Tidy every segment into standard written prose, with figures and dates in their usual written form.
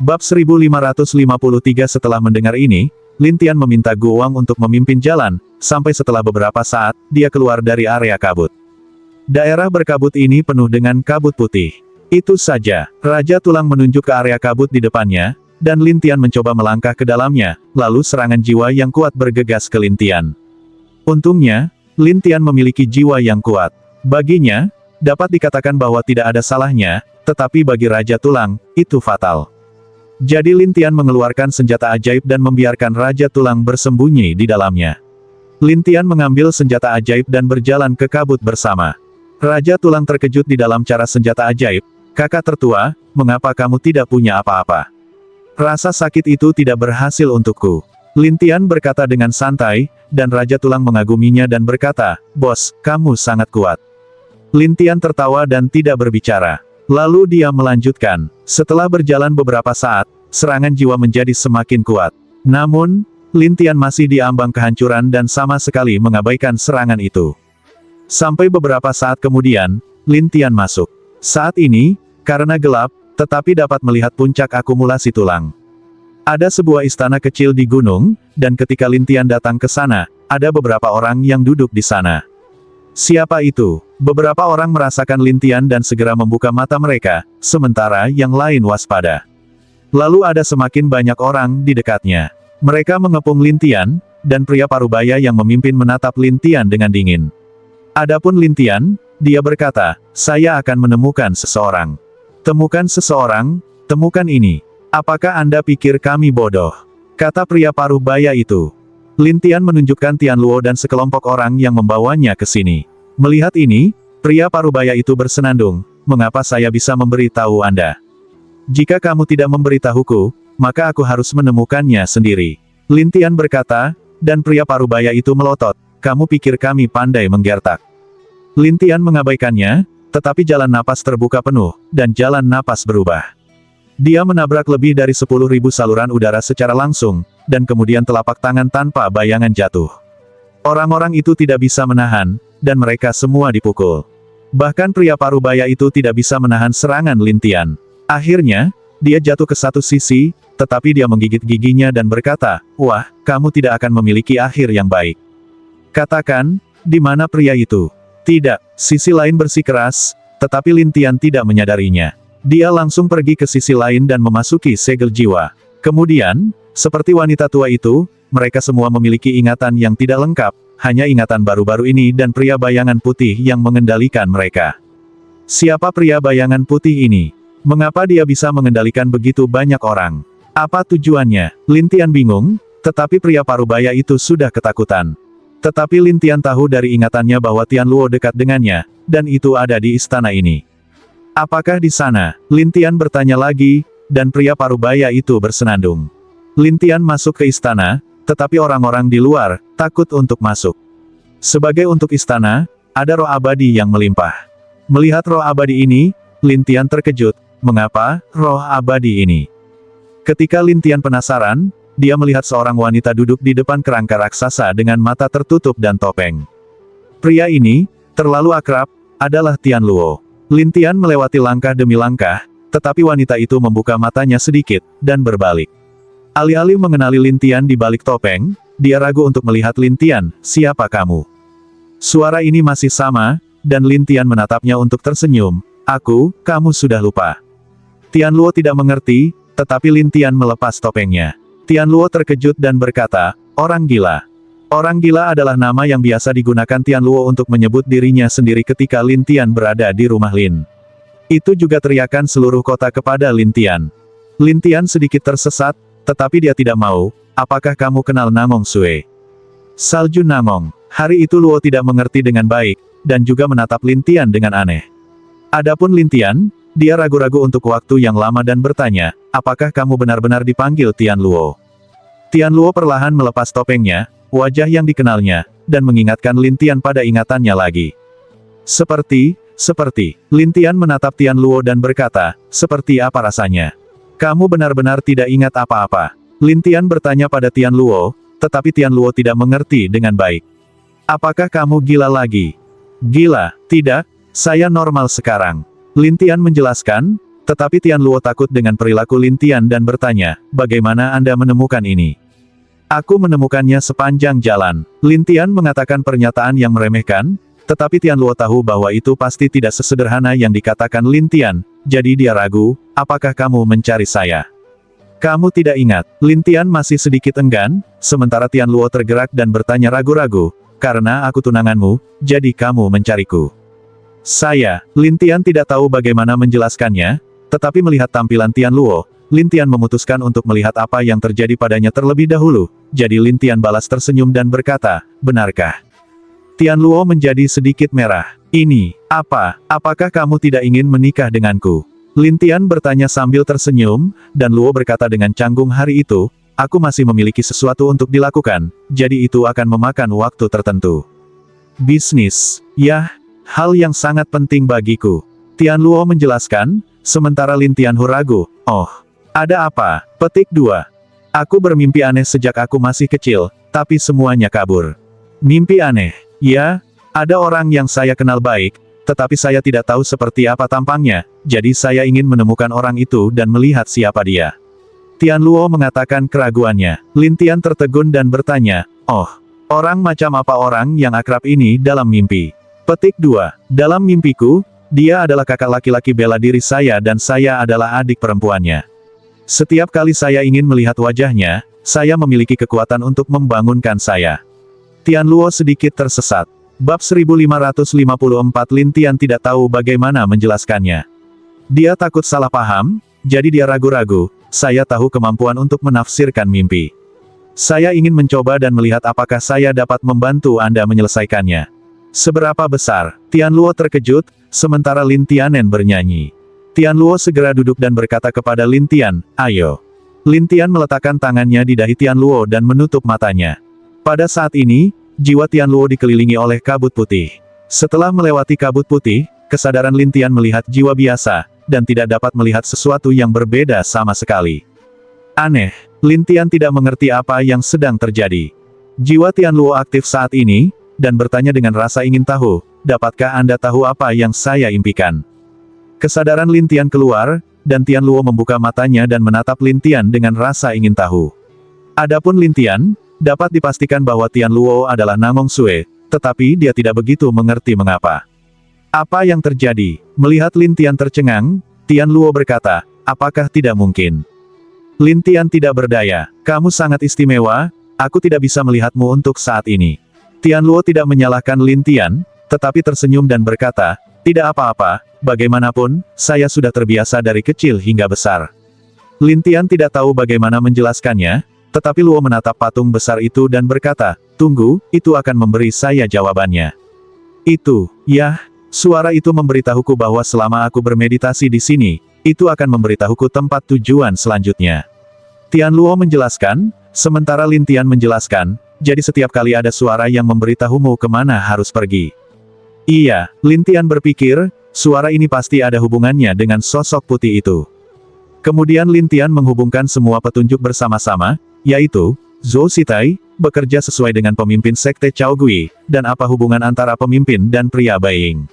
Bab 1553. Setelah mendengar ini, Lin Tian meminta Guowang untuk memimpin jalan, sampai setelah beberapa saat, dia keluar dari area kabut. Daerah berkabut ini penuh dengan kabut putih. Itu saja, Raja Tulang menunjuk ke area kabut di depannya, dan Lin Tian mencoba melangkah ke dalamnya, lalu serangan jiwa yang kuat bergegas ke Lin Tian. Untungnya, Lin Tian memiliki jiwa yang kuat. Baginya, dapat dikatakan bahwa tidak ada salahnya, tetapi bagi Raja Tulang, itu fatal. Jadi Lin Tian mengeluarkan senjata ajaib dan membiarkan Raja Tulang bersembunyi di dalamnya. Lin Tian mengambil senjata ajaib dan berjalan ke kabut bersama. Raja Tulang terkejut di dalam cara senjata ajaib. Kakak tertua, mengapa kamu tidak punya apa-apa? Rasa sakit itu tidak berhasil untukku. Lin Tian berkata dengan santai, dan Raja Tulang mengaguminya dan berkata, "Bos, kamu sangat kuat." Lin Tian tertawa dan tidak berbicara. Lalu dia melanjutkan, setelah berjalan beberapa saat, serangan jiwa menjadi semakin kuat. Namun, Lin Tian masih di ambang kehancuran dan sama sekali mengabaikan serangan itu. Sampai beberapa saat kemudian, Lin Tian masuk. Saat ini, karena gelap, tetapi dapat melihat puncak akumulasi tulang. Ada sebuah istana kecil di gunung, dan ketika Lin Tian datang ke sana, ada beberapa orang yang duduk di sana. Siapa itu? Beberapa orang merasakan Lin Tian dan segera membuka mata mereka, sementara yang lain waspada. Lalu ada semakin banyak orang di dekatnya. Mereka mengepung Lin Tian, dan pria parubaya yang memimpin menatap Lin Tian dengan dingin. Adapun Lin Tian, dia berkata, "Saya akan menemukan seseorang." "Temukan seseorang? Temukan ini. Apakah Anda pikir kami bodoh?" kata pria parubaya itu. Lin Tian menunjukkan Tian Luo dan sekelompok orang yang membawanya ke sini. Melihat ini, pria parubaya itu bersenandung, "Mengapa saya bisa memberitahu Anda? Jika kamu tidak memberitahuku, maka aku harus menemukannya sendiri." Lin Tian berkata, dan pria parubaya itu melotot, "Kamu pikir kami pandai menggertak?" Lin Tian mengabaikannya, tetapi jalan napas terbuka penuh, dan jalan napas berubah. Dia menabrak lebih dari 10.000 saluran udara secara langsung, dan kemudian telapak tangan tanpa bayangan jatuh. Orang-orang itu tidak bisa menahan, dan mereka semua dipukul. Bahkan pria parubaya itu tidak bisa menahan serangan Lin Tian. Akhirnya, dia jatuh ke satu sisi, tetapi dia menggigit giginya dan berkata, "Wah, kamu tidak akan memiliki akhir yang baik." Katakan, di mana pria itu? Tidak, sisi lain bersikeras, tetapi Lin Tian tidak menyadarinya. Dia langsung pergi ke sisi lain dan memasuki segel jiwa. Kemudian, seperti wanita tua itu, mereka semua memiliki ingatan yang tidak lengkap, hanya ingatan baru-baru ini dan pria bayangan putih yang mengendalikan mereka. Siapa pria bayangan putih ini? Mengapa dia bisa mengendalikan begitu banyak orang? Apa tujuannya? Lin Tian bingung, tetapi pria parubaya itu sudah ketakutan. Tetapi Lin Tian tahu dari ingatannya bahwa Tian Luo dekat dengannya, dan itu ada di istana ini. "Apakah di sana?" Lin Tian bertanya lagi, dan pria parubaya itu bersenandung. Lin Tian masuk ke istana, tetapi orang-orang di luar takut untuk masuk. Sebagai untuk istana, ada roh abadi yang melimpah. Melihat roh abadi ini, Lin Tian terkejut. Mengapa roh abadi ini? Ketika Lin Tian penasaran, dia melihat seorang wanita duduk di depan kerangka raksasa dengan mata tertutup dan topeng. Pria ini, terlalu akrab, adalah Tian Luo. Lin Tian melewati langkah demi langkah, tetapi wanita itu membuka matanya sedikit, dan berbalik. Alih-alih mengenali Lin Tian di balik topeng, dia ragu untuk melihat Lin Tian, "Siapa kamu?" Suara ini masih sama, dan Lin Tian menatapnya untuk tersenyum, "Kamu sudah lupa." Tian Luo tidak mengerti, tetapi Lin Tian melepas topengnya. Tian Luo terkejut dan berkata, "Orang gila." Orang gila adalah nama yang biasa digunakan Tian Luo untuk menyebut dirinya sendiri ketika Lin Tian berada di rumah Lin. Itu juga teriakan seluruh kota kepada Lin Tian. Lin Tian sedikit tersesat, tetapi dia tidak mau. "Apakah kamu kenal Nangong Sue?" Salju Nangong. Hari itu Luo tidak mengerti dengan baik, dan juga menatap Lin Tian dengan aneh. Adapun Lin Tian, dia ragu-ragu untuk waktu yang lama dan bertanya, "Apakah kamu benar-benar dipanggil Tian Luo?" Tian Luo perlahan melepas topengnya, wajah yang dikenalnya, dan mengingatkan Lin Tian pada ingatannya lagi. Seperti, Lin Tian menatap Tian Luo dan berkata, "Seperti apa rasanya? Kamu benar-benar tidak ingat apa-apa?" Lin Tian bertanya pada Tian Luo, tetapi Tian Luo tidak mengerti dengan baik. "Apakah kamu gila lagi?" "Gila? Tidak, saya normal sekarang." Lin Tian menjelaskan, Tetapi Tian Luo takut dengan perilaku Lin Tian dan bertanya, bagaimana Anda menemukan ini? Aku menemukannya sepanjang jalan. Lin Tian mengatakan pernyataan yang meremehkan, tetapi Tian Luo tahu bahwa itu pasti tidak sesederhana yang dikatakan Lin Tian, jadi dia ragu, apakah kamu mencari saya? Kamu tidak ingat, Lin Tian masih sedikit enggan, sementara Tian Luo tergerak dan bertanya ragu-ragu, karena aku tunanganmu, jadi kamu mencariku. Saya, Lin Tian tidak tahu bagaimana menjelaskannya, tetapi melihat tampilan Tian Luo, Lin Tian memutuskan untuk melihat apa yang terjadi padanya terlebih dahulu, jadi Lin Tian balas tersenyum dan berkata, benarkah? Tian Luo menjadi sedikit merah. Ini, apa? Apakah kamu tidak ingin menikah denganku? Lin Tian bertanya sambil tersenyum, dan Luo berkata dengan canggung hari itu, aku masih memiliki sesuatu untuk dilakukan, jadi itu akan memakan waktu tertentu. Bisnis, ya, hal yang sangat penting bagiku. Tian Luo menjelaskan, sementara Lin Tian ragu, oh, ada apa? Petik 2. Aku bermimpi aneh sejak aku masih kecil, tapi semuanya kabur. Mimpi aneh, ya, ada orang yang saya kenal baik, tetapi saya tidak tahu seperti apa tampangnya, jadi saya ingin menemukan orang itu dan melihat siapa dia. Tian Luo mengatakan keraguannya. Lin Tian tertegun dan bertanya, oh, orang macam apa orang yang akrab ini dalam mimpi? Petik 2. Dalam mimpiku, dia adalah kakak laki-laki bela diri saya dan saya adalah adik perempuannya. Setiap kali saya ingin melihat wajahnya, saya memiliki kekuatan untuk membangunkan saya. Tian Luo sedikit tersesat. Bab 1554 Lin Tian tidak tahu bagaimana menjelaskannya. Dia takut salah paham, jadi dia ragu-ragu, saya tahu kemampuan untuk menafsirkan mimpi. Saya ingin mencoba dan melihat apakah saya dapat membantu Anda menyelesaikannya. Seberapa besar? Tian Luo terkejut, sementara Lin Tianen bernyanyi. Tian Luo segera duduk dan berkata kepada Lin Tian, ayo. Lin Tian meletakkan tangannya di dahi Tian Luo dan menutup matanya. Pada saat ini, jiwa Tian Luo dikelilingi oleh kabut putih. Setelah melewati kabut putih, kesadaran Lin Tian melihat jiwa biasa, dan tidak dapat melihat sesuatu yang berbeda sama sekali. Aneh, Lin Tian tidak mengerti apa yang sedang terjadi. Jiwa Tian Luo aktif saat ini, dan bertanya dengan rasa ingin tahu, dapatkah Anda tahu apa yang saya impikan? Kesadaran Lin Tian keluar, dan Tian Luo membuka matanya dan menatap Lin Tian dengan rasa ingin tahu. Adapun Lin Tian, dapat dipastikan bahwa Tian Luo adalah Namong Sue, tetapi dia tidak begitu mengerti mengapa. Apa yang terjadi? Melihat Lin Tian tercengang, Tian Luo berkata, apakah tidak mungkin? Lin Tian tidak berdaya, kamu sangat istimewa, aku tidak bisa melihatmu untuk saat ini. Tian Luo tidak menyalahkan Lin Tian, tetapi tersenyum dan berkata, tidak apa-apa, bagaimanapun, saya sudah terbiasa dari kecil hingga besar. Lin Tian tidak tahu bagaimana menjelaskannya, tetapi Luo menatap patung besar itu dan berkata, tunggu, itu akan memberi saya jawabannya. Itu, ya, suara itu memberitahuku bahwa selama aku bermeditasi di sini, itu akan memberitahuku tempat tujuan selanjutnya. Tian Luo menjelaskan, sementara Lin Tian menjelaskan, jadi setiap kali ada suara yang memberitahumu kemana harus pergi. Iya, Lin Tian berpikir, suara ini pasti ada hubungannya dengan sosok putih itu. Kemudian Lin Tian menghubungkan semua petunjuk bersama-sama, yaitu, Zhou Sitai, bekerja sesuai dengan pemimpin sekte Cao Gui, dan apa hubungan antara pemimpin dan pria Baiying.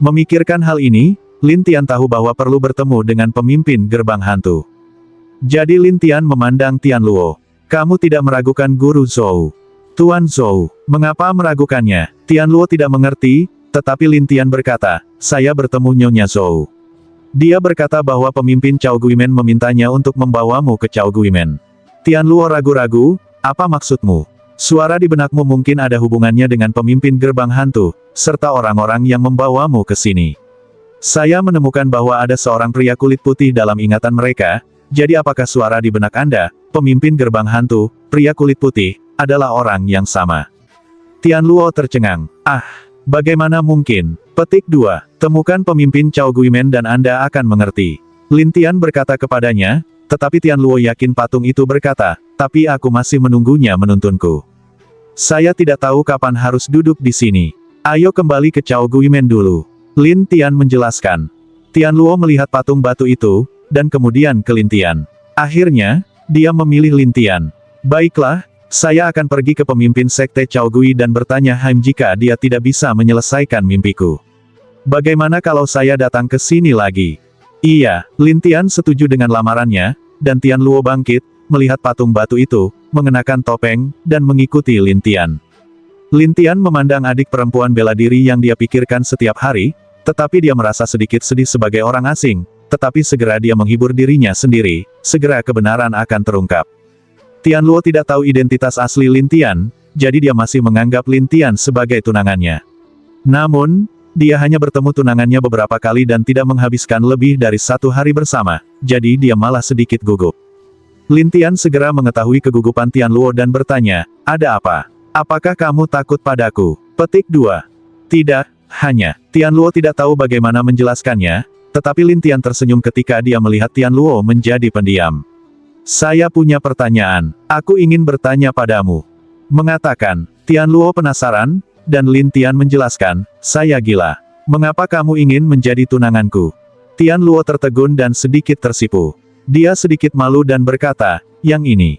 Memikirkan hal ini, Lin Tian tahu bahwa perlu bertemu dengan pemimpin gerbang hantu. Jadi Lin Tian memandang Tian Luo. Kamu tidak meragukan Guru Zhou. Tuan Zhou, mengapa meragukannya? Tian Luo tidak mengerti, tetapi Lin Tian berkata, saya bertemu Nyonya Zhou. Dia berkata bahwa pemimpin Cao Guimen memintanya untuk membawamu ke Cao Guimen. Tian Luo ragu-ragu, apa maksudmu? Suara di benakmu mungkin ada hubungannya dengan pemimpin gerbang hantu, serta orang-orang yang membawamu ke sini. Saya menemukan bahwa ada seorang pria kulit putih dalam ingatan mereka, jadi apakah suara di benak Anda, pemimpin gerbang hantu, pria kulit putih, adalah orang yang sama? Tian Luo tercengang. Ah, bagaimana mungkin? Petik 2. Temukan pemimpin Cao Guimen dan Anda akan mengerti. Lin Tian berkata kepadanya, tetapi Tian Luo yakin patung itu berkata, tapi aku masih menunggunya menuntunku. Saya tidak tahu kapan harus duduk di sini. Ayo kembali ke Cao Guimen dulu. Lin Tian menjelaskan. Tian Luo melihat patung batu itu, dan kemudian ke Lin Tian. Akhirnya, dia memilih Lin Tian. Baiklah, saya akan pergi ke pemimpin sekte Cao Gui dan bertanya Haim jika dia tidak bisa menyelesaikan mimpiku. Bagaimana kalau saya datang ke sini lagi? Iya, Lin Tian setuju dengan lamarannya, dan Tian Luo bangkit, melihat patung batu itu, mengenakan topeng, dan mengikuti Lin Tian. Lin Tian memandang adik perempuan bela diri yang dia pikirkan setiap hari, tetapi dia merasa sedikit sedih sebagai orang asing, tetapi segera dia menghibur dirinya sendiri, segera kebenaran akan terungkap. Tian Luo tidak tahu identitas asli Lin Tian, jadi dia masih menganggap Lin Tian sebagai tunangannya. Namun, dia hanya bertemu tunangannya beberapa kali dan tidak menghabiskan lebih dari 1 hari bersama, jadi dia malah sedikit gugup. Lin Tian segera mengetahui kegugupan Tian Luo dan bertanya, "Ada apa? Apakah kamu takut padaku?" Petik 2. Tidak, hanya. Tian Luo tidak tahu bagaimana menjelaskannya, tetapi Lin Tian tersenyum ketika dia melihat Tian Luo menjadi pendiam. "Saya punya pertanyaan. Aku ingin bertanya padamu." Mengatakan, Tian Luo penasaran, dan Lin Tian menjelaskan, "Saya gila. Mengapa kamu ingin menjadi tunanganku?" Tian Luo tertegun dan sedikit tersipu. Dia sedikit malu dan berkata, "Yang ini.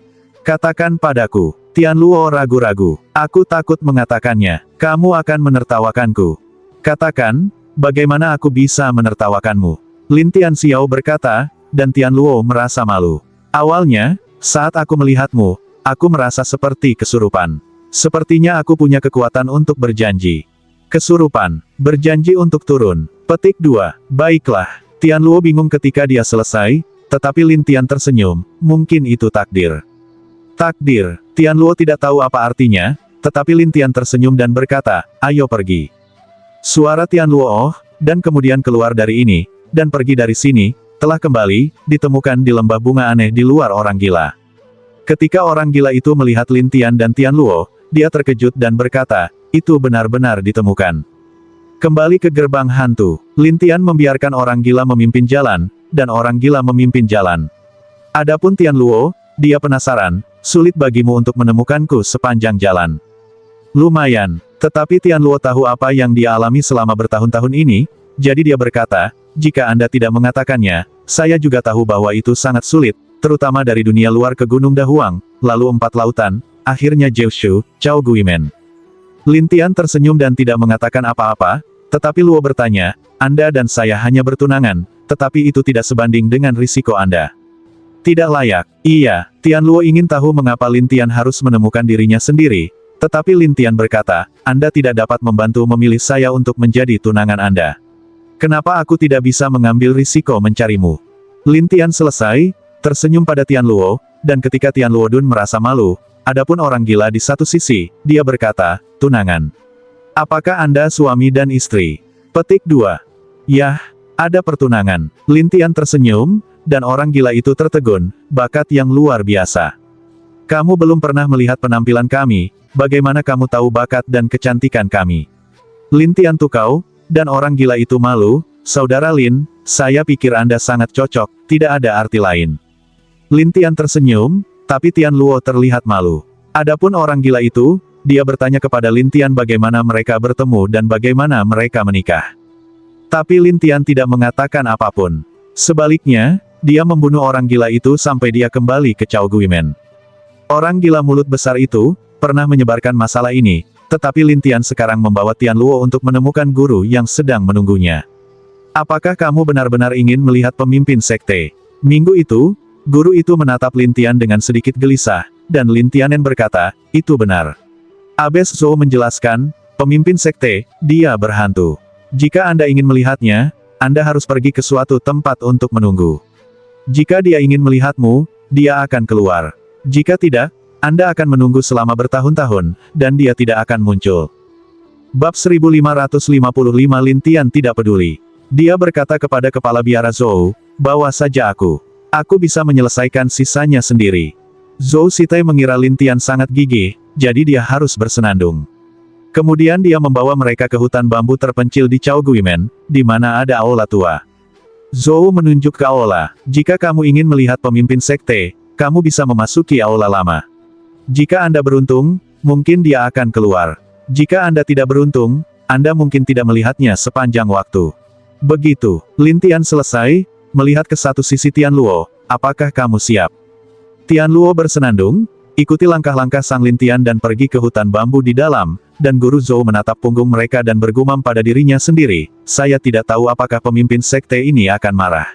Katakan padaku." Tian Luo ragu-ragu. "Aku takut mengatakannya. Kamu akan menertawakanku." "Katakan, bagaimana aku bisa menertawakanmu?" Lin Tian Xiao berkata, dan Tian Luo merasa malu. "Awalnya, saat aku melihatmu, aku merasa seperti kesurupan. Sepertinya aku punya kekuatan untuk berjanji." Kesurupan. Berjanji untuk turun. Petik 2. Baiklah. Tian Luo bingung ketika dia selesai, tetapi Lin Tian tersenyum, mungkin itu takdir. Takdir. Tian Luo tidak tahu apa artinya, tetapi Lin Tian tersenyum dan berkata, "Ayo pergi." Suara Tian Luo "Oh," dan kemudian keluar dari ini, dan pergi dari sini, telah kembali, ditemukan di lembah bunga aneh di luar orang gila. Ketika orang gila itu melihat Lin Tian dan Tian Luo, dia terkejut dan berkata, "Itu benar-benar ditemukan." Kembali ke gerbang hantu, Lin Tian membiarkan orang gila memimpin jalan, dan orang gila memimpin jalan. Adapun Tian Luo, dia penasaran, "Sulit bagimu untuk menemukanku sepanjang jalan." Lumayan, tetapi Tian Luo tahu apa yang dia alami selama bertahun-tahun ini, jadi dia berkata, "Jika Anda tidak mengatakannya, saya juga tahu bahwa itu sangat sulit, terutama dari dunia luar ke Gunung Dahuang, lalu 4 lautan, akhirnya Jiushu, Cao Guimen." Lin Tian tersenyum dan tidak mengatakan apa-apa, tetapi Luo bertanya, "Anda dan saya hanya bertunangan, tetapi itu tidak sebanding dengan risiko Anda." Tidak layak. Iya, Tian Luo ingin tahu mengapa Lin Tian harus menemukan dirinya sendiri, tetapi Lin Tian berkata, "Anda tidak dapat membantu memilih saya untuk menjadi tunangan Anda. Kenapa aku tidak bisa mengambil risiko mencarimu?" Lin Tian selesai, tersenyum pada Tian Luo, dan ketika Tian Luo Dun merasa malu, adapun orang gila di satu sisi, dia berkata, "Tunangan. Apakah Anda suami dan istri?" Petik 2. Yah, ada pertunangan. Lin Tian tersenyum, dan orang gila itu tertegun, bakat yang luar biasa. "Kamu belum pernah melihat penampilan kami, bagaimana kamu tahu bakat dan kecantikan kami?" Lin Tian tukau, dan orang gila itu malu, "Saudara Lin, saya pikir Anda sangat cocok, tidak ada arti lain." Lin Tian tersenyum, tapi Tian Luo terlihat malu. Adapun orang gila itu, dia bertanya kepada Lin Tian bagaimana mereka bertemu dan bagaimana mereka menikah. Tapi Lin Tian tidak mengatakan apapun. Sebaliknya, dia membunuh orang gila itu sampai dia kembali ke Cao Guimen. Orang gila mulut besar itu, pernah menyebarkan masalah ini, tetapi Lin Tian sekarang membawa Tian Luo untuk menemukan guru yang sedang menunggunya. "Apakah kamu benar-benar ingin melihat pemimpin sekte?" Minggu itu, guru itu menatap Lin Tian dengan sedikit gelisah, dan Lin Tianen berkata, "Itu benar." Abes Zhou menjelaskan, "Pemimpin sekte, dia berhantu. Jika Anda ingin melihatnya, Anda harus pergi ke suatu tempat untuk menunggu. Jika dia ingin melihatmu, dia akan keluar. Jika tidak, Anda akan menunggu selama bertahun-tahun, dan dia tidak akan muncul." Bab 1555 Lin Tian tidak peduli. Dia berkata kepada kepala biara Zhou, "Bawa saja aku. Aku bisa menyelesaikan sisanya sendiri." Zhou Sitai mengira Lin Tian sangat gigih, jadi dia harus bersenandung. Kemudian dia membawa mereka ke hutan bambu terpencil di Cao Guimen, di mana ada aula tua. Zhou menunjuk ke aula. "Jika kamu ingin melihat pemimpin sekte, kamu bisa memasuki aula lama. Jika Anda beruntung, mungkin dia akan keluar. Jika Anda tidak beruntung, Anda mungkin tidak melihatnya sepanjang waktu." Begitu, Lin Tian selesai, melihat ke satu sisi Tian Luo, "Apakah kamu siap?" Tian Luo bersenandung, ikuti langkah-langkah Sang Lin Tian dan pergi ke hutan bambu di dalam, dan guru Zhou menatap punggung mereka dan bergumam pada dirinya sendiri, "Saya tidak tahu apakah pemimpin sekte ini akan marah.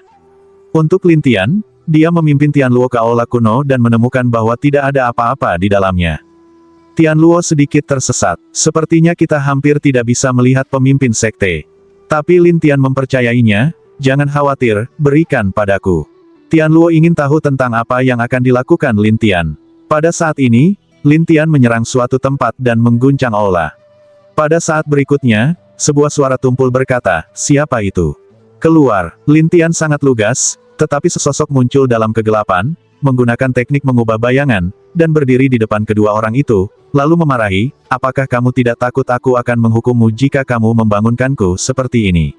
Untuk Lin Tian, dia memimpin Tianluo ke aula kuno dan menemukan bahwa tidak ada apa-apa di dalamnya. Tianluo sedikit tersesat. Sepertinya kita hampir tidak bisa melihat pemimpin sekte. Tapi Lin Tian mempercayainya, jangan khawatir, berikan padaku. Tianluo ingin tahu tentang apa yang akan dilakukan Lin Tian. Pada saat ini, Lin Tian menyerang suatu tempat dan mengguncang aula. Pada saat berikutnya, sebuah suara tumpul berkata, siapa itu? Keluar. Lin Tian sangat lugas, tetapi sesosok muncul dalam kegelapan, menggunakan teknik mengubah bayangan, dan berdiri di depan kedua orang itu, lalu memarahi, apakah kamu tidak takut aku akan menghukummu jika kamu membangunkanku seperti ini?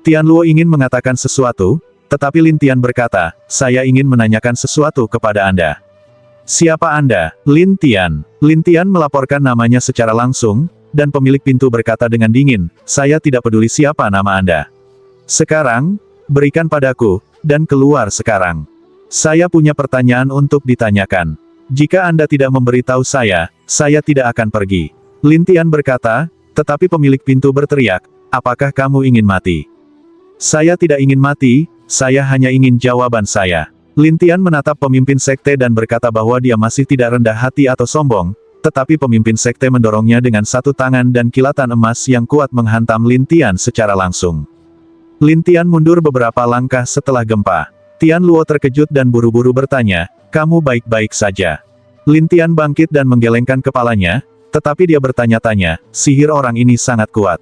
Tianluo ingin mengatakan sesuatu, tetapi Lin Tian berkata, saya ingin menanyakan sesuatu kepada Anda. Siapa Anda, Lin Tian? Lin Tian melaporkan namanya secara langsung, dan pemilik pintu berkata dengan dingin, saya tidak peduli siapa nama Anda. Sekarang, berikan padaku, dan keluar sekarang. Saya punya pertanyaan untuk ditanyakan. Jika Anda tidak memberitahu saya tidak akan pergi. Lin Tian berkata, tetapi pemilik pintu berteriak, apakah kamu ingin mati? Saya tidak ingin mati, saya hanya ingin jawaban saya. Lin Tian menatap pemimpin sekte dan berkata bahwa dia masih tidak rendah hati atau sombong, tetapi pemimpin sekte mendorongnya dengan satu tangan dan kilatan emas yang kuat menghantam Lin Tian secara langsung. Lin Tian mundur beberapa langkah setelah gempa. Tianluo terkejut dan buru-buru bertanya, kamu baik-baik saja? Lin Tian bangkit dan menggelengkan kepalanya, tetapi dia bertanya-tanya, sihir orang ini sangat kuat.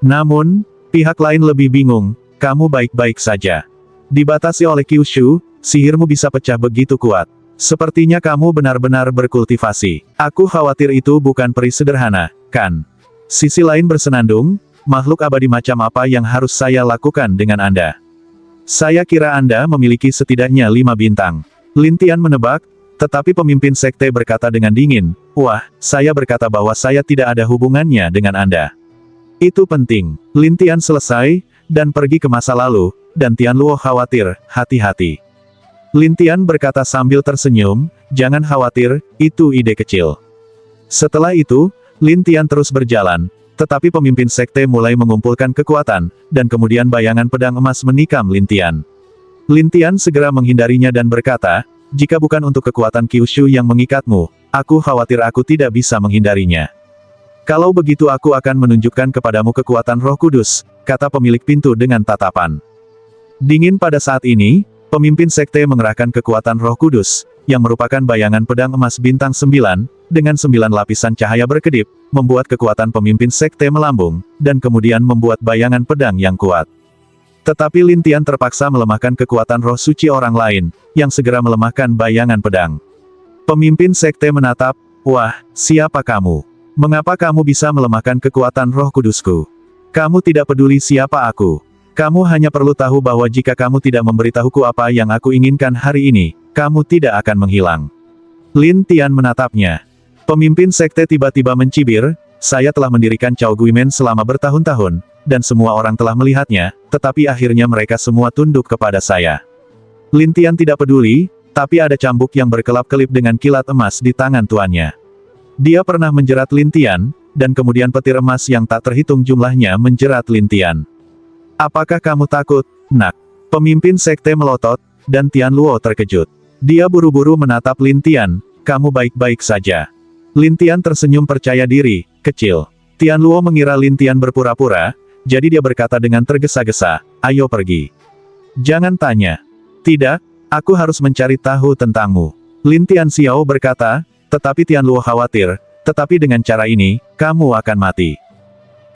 Namun, pihak lain lebih bingung, kamu baik-baik saja. Dibatasi oleh Kyushu, sihirmu bisa pecah begitu kuat. Sepertinya kamu benar-benar berkultivasi. Aku khawatir itu bukan peri sederhana, kan? Sisi lain bersenandung, makhluk abadi macam apa yang harus saya lakukan dengan Anda? Saya kira Anda memiliki setidaknya 5 bintang. Lin Tian menebak, tetapi pemimpin sekte berkata dengan dingin, wah, saya berkata bahwa saya tidak ada hubungannya dengan Anda. Itu penting. Lin Tian selesai, dan pergi ke masa lalu, dan Tianluo khawatir, hati-hati. Lin Tian berkata sambil tersenyum, jangan khawatir, itu ide kecil. Setelah itu, Lin Tian terus berjalan, tetapi pemimpin sekte mulai mengumpulkan kekuatan, dan kemudian bayangan pedang emas menikam Lin Tian. Lin Tian segera menghindarinya dan berkata, jika bukan untuk kekuatan Kyushu yang mengikatmu, aku khawatir aku tidak bisa menghindarinya. Kalau begitu aku akan menunjukkan kepadamu kekuatan Roh Kudus, kata pemilik pintu dengan tatapan dingin. Pada saat ini, pemimpin sekte mengerahkan kekuatan Roh Kudus, yang merupakan bayangan pedang emas bintang 9, dengan 9 lapisan cahaya berkedip, membuat kekuatan pemimpin sekte melambung, dan kemudian membuat bayangan pedang yang kuat. Tetapi Lin Tian terpaksa melemahkan kekuatan roh suci orang lain, yang segera melemahkan bayangan pedang. Pemimpin sekte menatap, wah, siapa kamu? Mengapa kamu bisa melemahkan kekuatan Roh Kudusku? Kamu tidak peduli siapa aku. Kamu hanya perlu tahu bahwa jika kamu tidak memberitahuku apa yang aku inginkan hari ini, kamu tidak akan menghilang. Lin Tian menatapnya. Pemimpin sekte tiba-tiba mencibir, saya telah mendirikan Chao Guimen selama bertahun-tahun, dan semua orang telah melihatnya, tetapi akhirnya mereka semua tunduk kepada saya. Lin Tian tidak peduli, tapi ada cambuk yang berkelap-kelip dengan kilat emas di tangan tuannya. Dia pernah menjerat Lin Tian, dan kemudian petir emas yang tak terhitung jumlahnya menjerat Lin Tian. Apakah kamu takut, nak? Pemimpin sekte melotot, dan Tianluo terkejut. Dia buru-buru menatap Lin Tian, kamu baik-baik saja. Lin Tian tersenyum percaya diri, kecil. Tianluo mengira Lin Tian berpura-pura, jadi dia berkata dengan tergesa-gesa, ayo pergi. Jangan tanya. Tidak, aku harus mencari tahu tentangmu. Lin Tian Xiao berkata, tetapi Tianluo khawatir, tetapi dengan cara ini, kamu akan mati.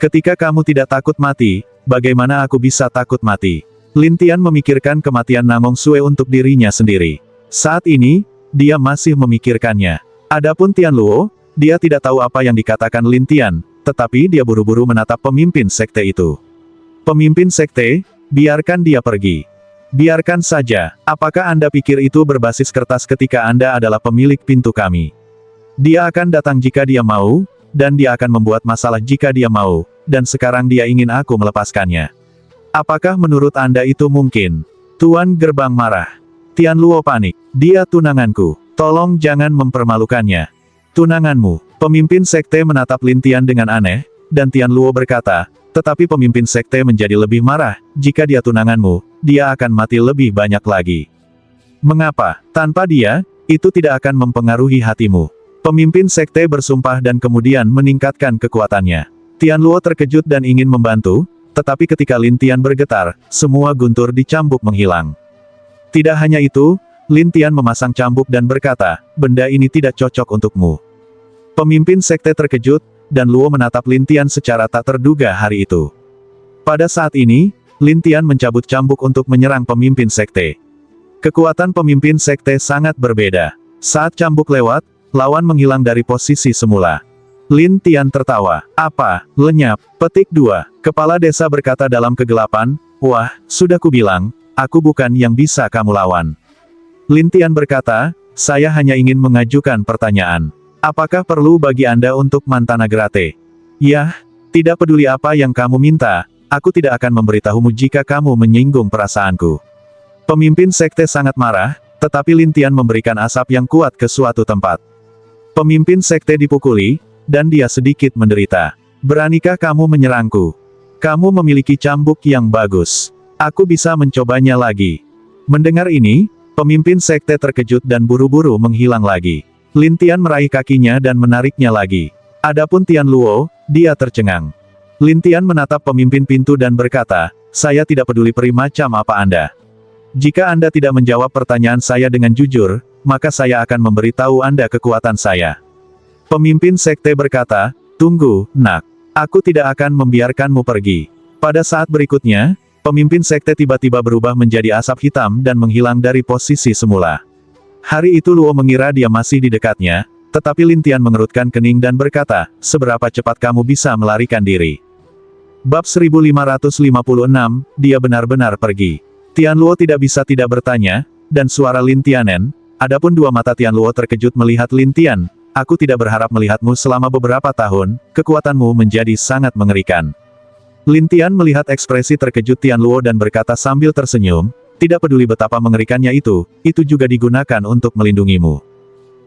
Ketika kamu tidak takut mati, bagaimana aku bisa takut mati? Lin Tian memikirkan kematian Namong Sue untuk dirinya sendiri. Saat ini, dia masih memikirkannya. Adapun Tianluo, dia tidak tahu apa yang dikatakan Lin Tian, tetapi dia buru-buru menatap pemimpin sekte itu. Pemimpin sekte, biarkan dia pergi. Biarkan saja, apakah Anda pikir itu berbasis kertas ketika Anda adalah pemilik pintu kami? Dia akan datang jika dia mau, dan dia akan membuat masalah jika dia mau, dan sekarang dia ingin aku melepaskannya. Apakah menurut Anda itu mungkin? Tuan Gerbang marah. Tianluo panik. Dia tunanganku. Tolong jangan mempermalukannya. Tunanganmu. Pemimpin sekte menatap Lin Tian dengan aneh, dan Tianluo berkata, tetapi pemimpin sekte menjadi lebih marah, jika dia tunanganmu, dia akan mati lebih banyak lagi. Mengapa? Tanpa dia, itu tidak akan mempengaruhi hatimu. Pemimpin sekte bersumpah dan kemudian meningkatkan kekuatannya. Tianluo terkejut dan ingin membantu, tetapi ketika Lin Tian bergetar, semua guntur di cambuk menghilang. Tidak hanya itu, Lin Tian memasang cambuk dan berkata, benda ini tidak cocok untukmu. Pemimpin sekte terkejut, dan Luo menatap Lin Tian secara tak terduga hari itu. Pada saat ini, Lin Tian mencabut cambuk untuk menyerang pemimpin sekte. Kekuatan pemimpin sekte sangat berbeda. Saat cambuk lewat, lawan menghilang dari posisi semula. Lin Tian tertawa. Apa? Lenyap. Petik 2. Kepala desa berkata dalam kegelapan, wah, sudah kubilang, aku bukan yang bisa kamu lawan. Lin Tian berkata, saya hanya ingin mengajukan pertanyaan. Apakah perlu bagi Anda untuk Mantanagrate? Yah, tidak peduli apa yang kamu minta, aku tidak akan memberitahumu jika kamu menyinggung perasaanku. Pemimpin sekte sangat marah, tetapi Lin Tian memberikan asap yang kuat ke suatu tempat. Pemimpin sekte dipukuli, dan dia sedikit menderita. Beranikah kamu menyerangku? Kamu memiliki cambuk yang bagus. Aku bisa mencobanya lagi. Mendengar ini, pemimpin sekte terkejut dan buru-buru menghilang lagi. Lin Tian meraih kakinya dan menariknya lagi. Adapun Tian Luo, dia tercengang. Lin Tian menatap pemimpin pintu dan berkata, saya tidak peduli peri macam apa Anda. Jika Anda tidak menjawab pertanyaan saya dengan jujur, maka saya akan memberitahu Anda kekuatan saya. Pemimpin sekte berkata, tunggu, nak. Aku tidak akan membiarkanmu pergi. Pada saat berikutnya, pemimpin sekte tiba-tiba berubah menjadi asap hitam dan menghilang dari posisi semula. Hari itu Luo mengira dia masih di dekatnya, tetapi Lin Tian mengerutkan kening dan berkata, seberapa cepat kamu bisa melarikan diri. Bab 1556, dia benar-benar pergi. Tian Luo tidak bisa tidak bertanya, dan suara Lin Tianen, adapun dua mata Tian Luo terkejut melihat Lin Tian, aku tidak berharap melihatmu selama beberapa tahun, kekuatanmu menjadi sangat mengerikan. Lin Tian melihat ekspresi terkejut Tian Luo dan berkata sambil tersenyum, tidak peduli betapa mengerikannya itu juga digunakan untuk melindungimu.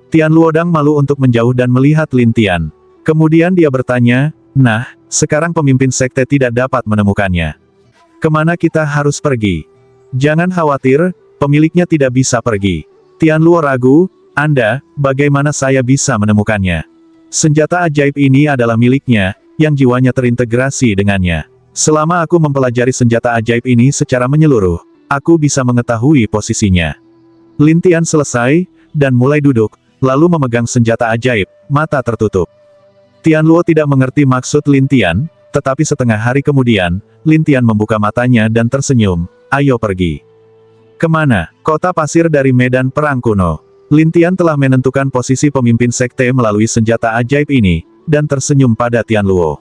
Tian Luo Dang malu untuk menjauh dan melihat Lin Tian. Kemudian dia bertanya, nah, sekarang pemimpin sekte tidak dapat menemukannya. Kemana kita harus pergi? Jangan khawatir, pemiliknya tidak bisa pergi. Tian Luo ragu, Anda, bagaimana saya bisa menemukannya? Senjata ajaib ini adalah miliknya, yang jiwanya terintegrasi dengannya. Selama aku mempelajari senjata ajaib ini secara menyeluruh, aku bisa mengetahui posisinya. Lin Tian selesai, dan mulai duduk, lalu memegang senjata ajaib, mata tertutup. Tian Luo tidak mengerti maksud Lin Tian, tetapi setengah hari kemudian, Lin Tian membuka matanya dan tersenyum, ayo pergi. Kemana? Kota pasir dari medan perang kuno. Lin Tian telah menentukan posisi pemimpin sekte melalui senjata ajaib ini, dan tersenyum pada Tian Luo.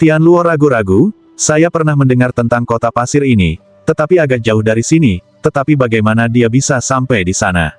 Tian Luo ragu-ragu, saya pernah mendengar tentang kota pasir ini, tetapi agak jauh dari sini, tetapi bagaimana dia bisa sampai di sana?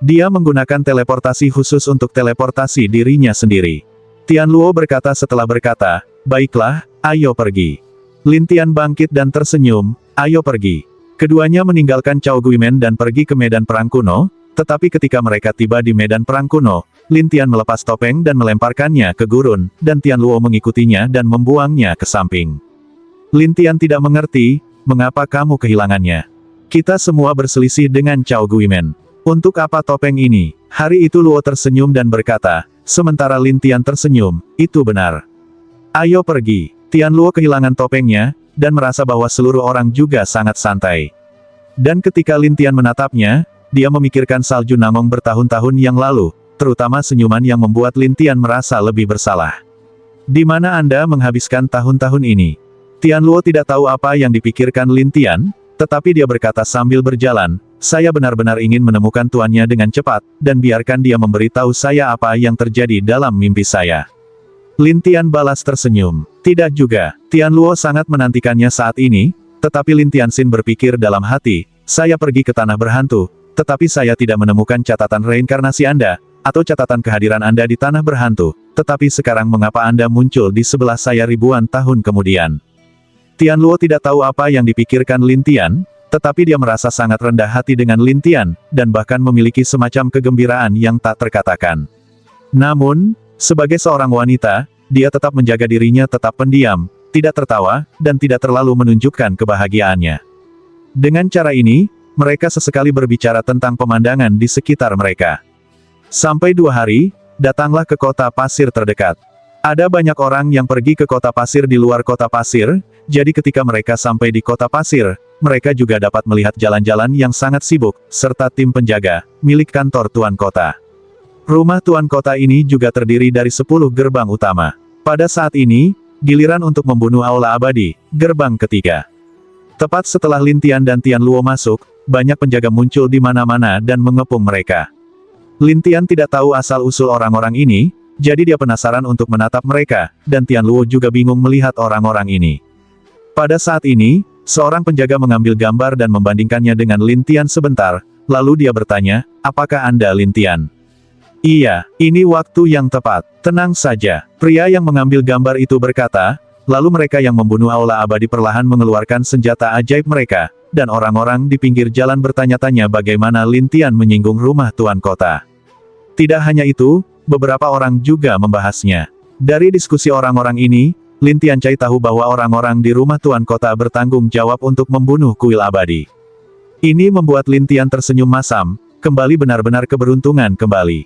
Dia menggunakan teleportasi khusus untuk teleportasi dirinya sendiri. Tian Luo berkata setelah berkata, baiklah, ayo pergi. Lin Tian bangkit dan tersenyum, ayo pergi. Keduanya meninggalkan Cao Guimen dan pergi ke medan perang kuno, tetapi ketika mereka tiba di medan perang kuno, Lin Tian melepas topeng dan melemparkannya ke gurun, dan Tian Luo mengikutinya dan membuangnya ke samping. Lin Tian tidak mengerti, mengapa kamu kehilangannya. Kita semua berselisih dengan Cao Guimen. Untuk apa topeng ini? Hari itu Luo tersenyum dan berkata, sementara Lin Tian tersenyum, itu benar. Ayo pergi. Tian Luo kehilangan topengnya, dan merasa bahwa seluruh orang juga sangat santai. Dan ketika Lin Tian menatapnya, dia memikirkan salju Namong bertahun-tahun yang lalu, terutama senyuman yang membuat Lin Tian merasa lebih bersalah. Di mana Anda menghabiskan tahun-tahun ini? Tian Luo tidak tahu apa yang dipikirkan Lin Tian, tetapi dia berkata sambil berjalan, saya benar-benar ingin menemukan tuannya dengan cepat, dan biarkan dia memberitahu saya apa yang terjadi dalam mimpi saya. Lin Tian balas tersenyum. Tidak juga, Tian Luo sangat menantikannya saat ini, tetapi Lin Tianxin berpikir dalam hati, saya pergi ke tanah berhantu, tetapi saya tidak menemukan catatan reinkarnasi Anda, atau catatan kehadiran Anda di tanah berhantu, tetapi sekarang mengapa Anda muncul di sebelah saya ribuan tahun kemudian? Tian Luo tidak tahu apa yang dipikirkan Lin Tian, tetapi dia merasa sangat rendah hati dengan Lin Tian, dan bahkan memiliki semacam kegembiraan yang tak terkatakan. Namun, sebagai seorang wanita, dia tetap menjaga dirinya tetap pendiam, tidak tertawa, dan tidak terlalu menunjukkan kebahagiaannya. Dengan cara ini, mereka sesekali berbicara tentang pemandangan di sekitar mereka. Sampai 2 hari, datanglah ke kota pasir terdekat. Ada banyak orang yang pergi ke kota pasir di luar kota pasir, jadi ketika mereka sampai di kota pasir, mereka juga dapat melihat jalan-jalan yang sangat sibuk, serta tim penjaga, milik kantor tuan kota. Rumah tuan kota ini juga terdiri dari 10 gerbang utama. Pada saat ini, giliran untuk membunuh Aula Abadi, gerbang ketiga. Tepat setelah Lin Tian dan Tian Luo masuk, banyak penjaga muncul di mana-mana dan mengepung mereka. Lin Tian tidak tahu asal-usul orang-orang ini, jadi dia penasaran untuk menatap mereka, dan Tian Luo juga bingung melihat orang-orang ini. Pada saat ini, seorang penjaga mengambil gambar dan membandingkannya dengan Lin Tian sebentar, lalu dia bertanya, "Apakah Anda Lin Tian?" "Iya, ini waktu yang tepat." "Tenang saja." Pria yang mengambil gambar itu berkata, lalu mereka yang membunuh Aula Abadi perlahan mengeluarkan senjata ajaib mereka, dan orang-orang di pinggir jalan bertanya-tanya bagaimana Lin Tian menyinggung rumah tuan kota. Tidak hanya itu, beberapa orang juga membahasnya. Dari diskusi orang-orang ini, Lin Tian Cai tahu bahwa orang-orang di rumah tuan kota bertanggung jawab untuk membunuh kuil abadi. Ini membuat Lin Tian tersenyum masam, kembali benar-benar keberuntungan kembali.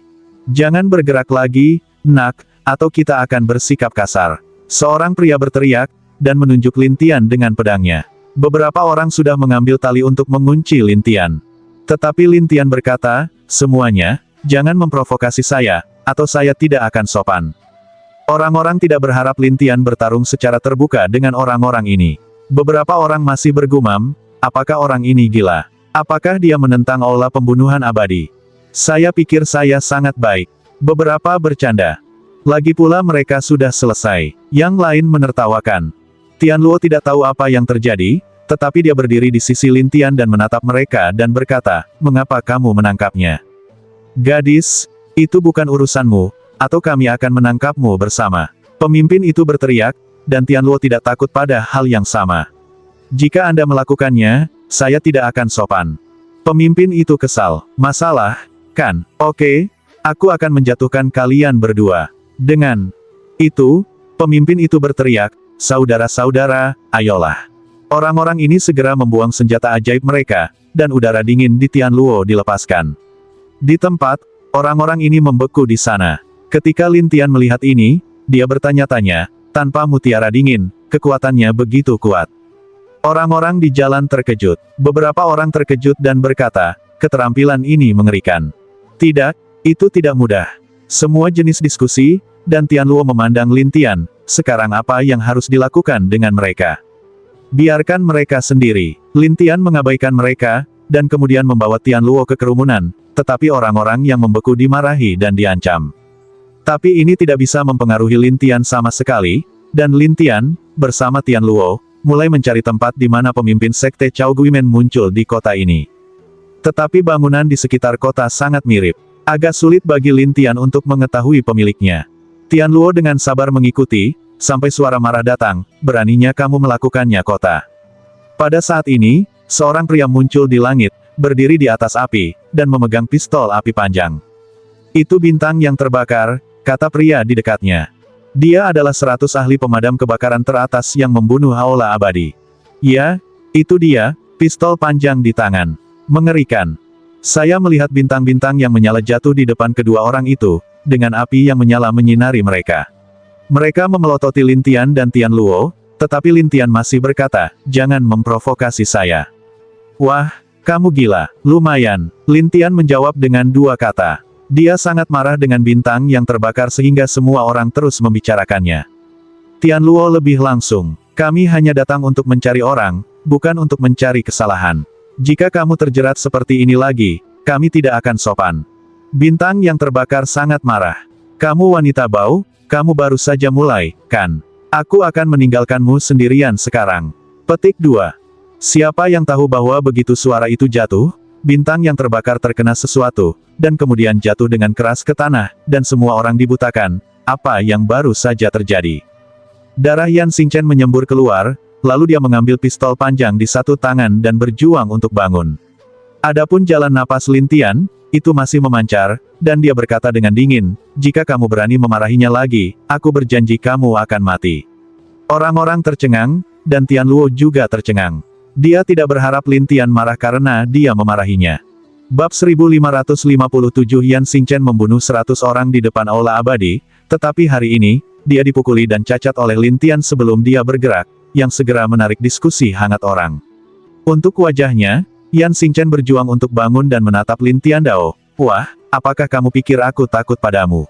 "Jangan bergerak lagi, nak, atau kita akan bersikap kasar." Seorang pria berteriak, dan menunjuk Lin Tian dengan pedangnya. Beberapa orang sudah mengambil tali untuk mengunci Lin Tian. Tetapi Lin Tian berkata, "Semuanya, jangan memprovokasi saya, atau saya tidak akan sopan." Orang-orang tidak berharap Lin Tian bertarung secara terbuka dengan orang-orang ini. Beberapa orang masih bergumam, apakah orang ini gila? Apakah dia menentang aula pembunuhan abadi? Saya pikir saya sangat baik. Beberapa bercanda. Lagi pula mereka sudah selesai. Yang lain menertawakan. Tian Luo tidak tahu apa yang terjadi, tetapi dia berdiri di sisi Lin Tian dan menatap mereka dan berkata, "Mengapa kamu menangkapnya? Gadis, itu bukan urusanmu, atau kami akan menangkapmu bersama." Pemimpin itu berteriak, dan Tian Luo tidak takut pada hal yang sama. "Jika Anda melakukannya, saya tidak akan sopan." Pemimpin itu kesal. "Masalah, kan? Oke, aku akan menjatuhkan kalian berdua." Dengan itu, pemimpin itu berteriak, "Saudara-saudara, ayolah." Orang-orang ini segera membuang senjata ajaib mereka, dan udara dingin di Tian Luo dilepaskan. Di tempat, orang-orang ini membeku di sana. Ketika Lin Tian melihat ini, dia bertanya-tanya, tanpa mutiara dingin, kekuatannya begitu kuat. Orang-orang di jalan terkejut. Beberapa orang terkejut dan berkata, keterampilan ini mengerikan. Tidak, itu tidak mudah. Semua jenis diskusi, dan Tian Luo memandang Lin Tian, sekarang apa yang harus dilakukan dengan mereka? Biarkan mereka sendiri. Lin Tian mengabaikan mereka, dan kemudian membawa Tian Luo ke kerumunan, tetapi orang-orang yang membeku dimarahi dan diancam. Tapi ini tidak bisa mempengaruhi Lin Tian sama sekali, dan Lin Tian, bersama Tian Luo, mulai mencari tempat di mana pemimpin sekte Cao Guimen muncul di kota ini. Tetapi bangunan di sekitar kota sangat mirip. Agak sulit bagi Lin Tian untuk mengetahui pemiliknya. Tian Luo dengan sabar mengikuti, sampai suara marah datang, "Beraninya kamu melakukannya kota." Pada saat ini, seorang pria muncul di langit, berdiri di atas api, dan memegang pistol api panjang. "Itu bintang yang terbakar," kata pria di dekatnya. "Dia adalah 100 ahli pemadam kebakaran teratas yang membunuh Aula Abadi." "Ya, itu dia," pistol panjang di tangan. "Mengerikan. Saya melihat bintang-bintang yang menyala jatuh di depan kedua orang itu, dengan api yang menyala menyinari mereka." Mereka memelototi Lin Tian dan Tian Luo, tetapi Lin Tian masih berkata, "Jangan memprovokasi saya." "Wah, kamu gila." "Lumayan," Lin Tian menjawab dengan 2 kata. Dia sangat marah dengan bintang yang terbakar sehingga semua orang terus membicarakannya. Tian Luo lebih langsung, "Kami hanya datang untuk mencari orang, bukan untuk mencari kesalahan. Jika kamu terjerat seperti ini lagi, kami tidak akan sopan." Bintang yang terbakar sangat marah. "Kamu wanita bau, kamu baru saja mulai, kan? Aku akan meninggalkanmu sendirian sekarang." Petik 2. Siapa yang tahu bahwa begitu suara itu jatuh, bintang yang terbakar terkena sesuatu, dan kemudian jatuh dengan keras ke tanah, dan semua orang dibutakan, apa yang baru saja terjadi. Darah Yan Xingchen menyembur keluar, lalu dia mengambil pistol panjang di satu tangan dan berjuang untuk bangun. Adapun jalan napas Lin Tian, itu masih memancar, dan dia berkata dengan dingin, "Jika kamu berani memarahinya lagi, aku berjanji kamu akan mati." Orang-orang tercengang, dan Tian Luo juga tercengang. Dia tidak berharap Lin Tian marah karena dia memarahinya. Bab 1557 Yan Xingchen membunuh 100 orang di depan Aula Abadi, tetapi hari ini, dia dipukuli dan cacat oleh Lin Tian sebelum dia bergerak, yang segera menarik diskusi hangat orang. Untuk wajahnya, Yan Xingchen berjuang untuk bangun dan menatap Lin Tian Dao. Wah, apakah kamu pikir aku takut padamu?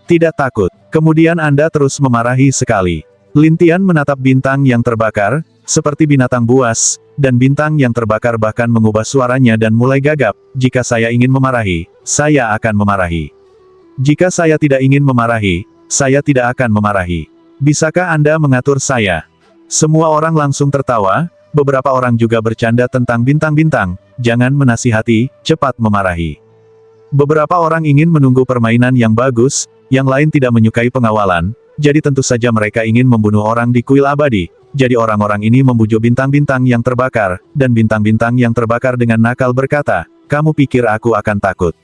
Tidak takut. Kemudian Anda terus memarahi sekali. Lin Tian menatap bintang yang terbakar, seperti binatang buas, dan bintang yang terbakar bahkan mengubah suaranya dan mulai gagap. Jika saya ingin memarahi, saya akan memarahi. Jika saya tidak ingin memarahi, saya tidak akan memarahi. Bisakah Anda mengatur saya? Semua orang langsung tertawa, beberapa orang juga bercanda tentang bintang-bintang. Jangan menasihati, cepat memarahi. Beberapa orang ingin menunggu permainan yang bagus, yang lain tidak menyukai pengawalan, jadi tentu saja mereka ingin membunuh orang di kuil abadi. Jadi orang-orang ini membujuk bintang-bintang yang terbakar, dan bintang-bintang yang terbakar dengan nakal berkata, kamu pikir aku akan takut?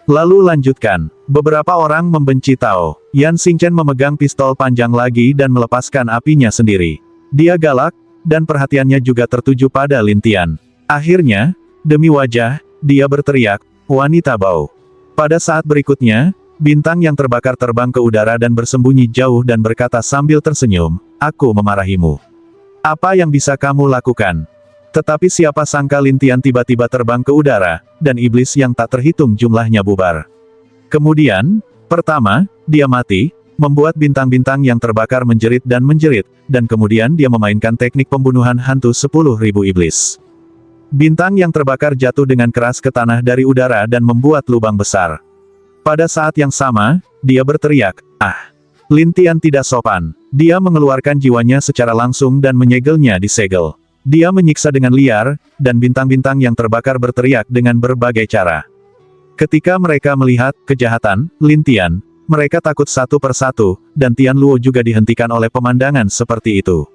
Lalu lanjutkan. Beberapa orang membenci Tao. Yan Xingchen memegang pistol panjang lagi dan melepaskan apinya sendiri. Dia galak, dan perhatiannya juga tertuju pada Lin Tian. Akhirnya, demi wajah, dia berteriak, wanita bau. Pada saat berikutnya, bintang yang terbakar terbang ke udara dan bersembunyi jauh dan berkata sambil tersenyum, aku memarahimu. Apa yang bisa kamu lakukan? Tetapi siapa sangka Lin Tian tiba-tiba terbang ke udara, dan iblis yang tak terhitung jumlahnya bubar. Kemudian, pertama, dia mati, membuat bintang-bintang yang terbakar menjerit, dan kemudian dia memainkan teknik pembunuhan hantu 10.000 iblis. Bintang yang terbakar jatuh dengan keras ke tanah dari udara dan membuat lubang besar. Pada saat yang sama, dia berteriak, ah! Lin Tian tidak sopan. Dia mengeluarkan jiwanya secara langsung dan menyegelnya di segel. Dia menyiksa dengan liar, dan bintang-bintang yang terbakar berteriak dengan berbagai cara. Ketika mereka melihat kejahatan Lin Tian, mereka takut satu persatu, dan Tian Luo juga dihentikan oleh pemandangan seperti itu.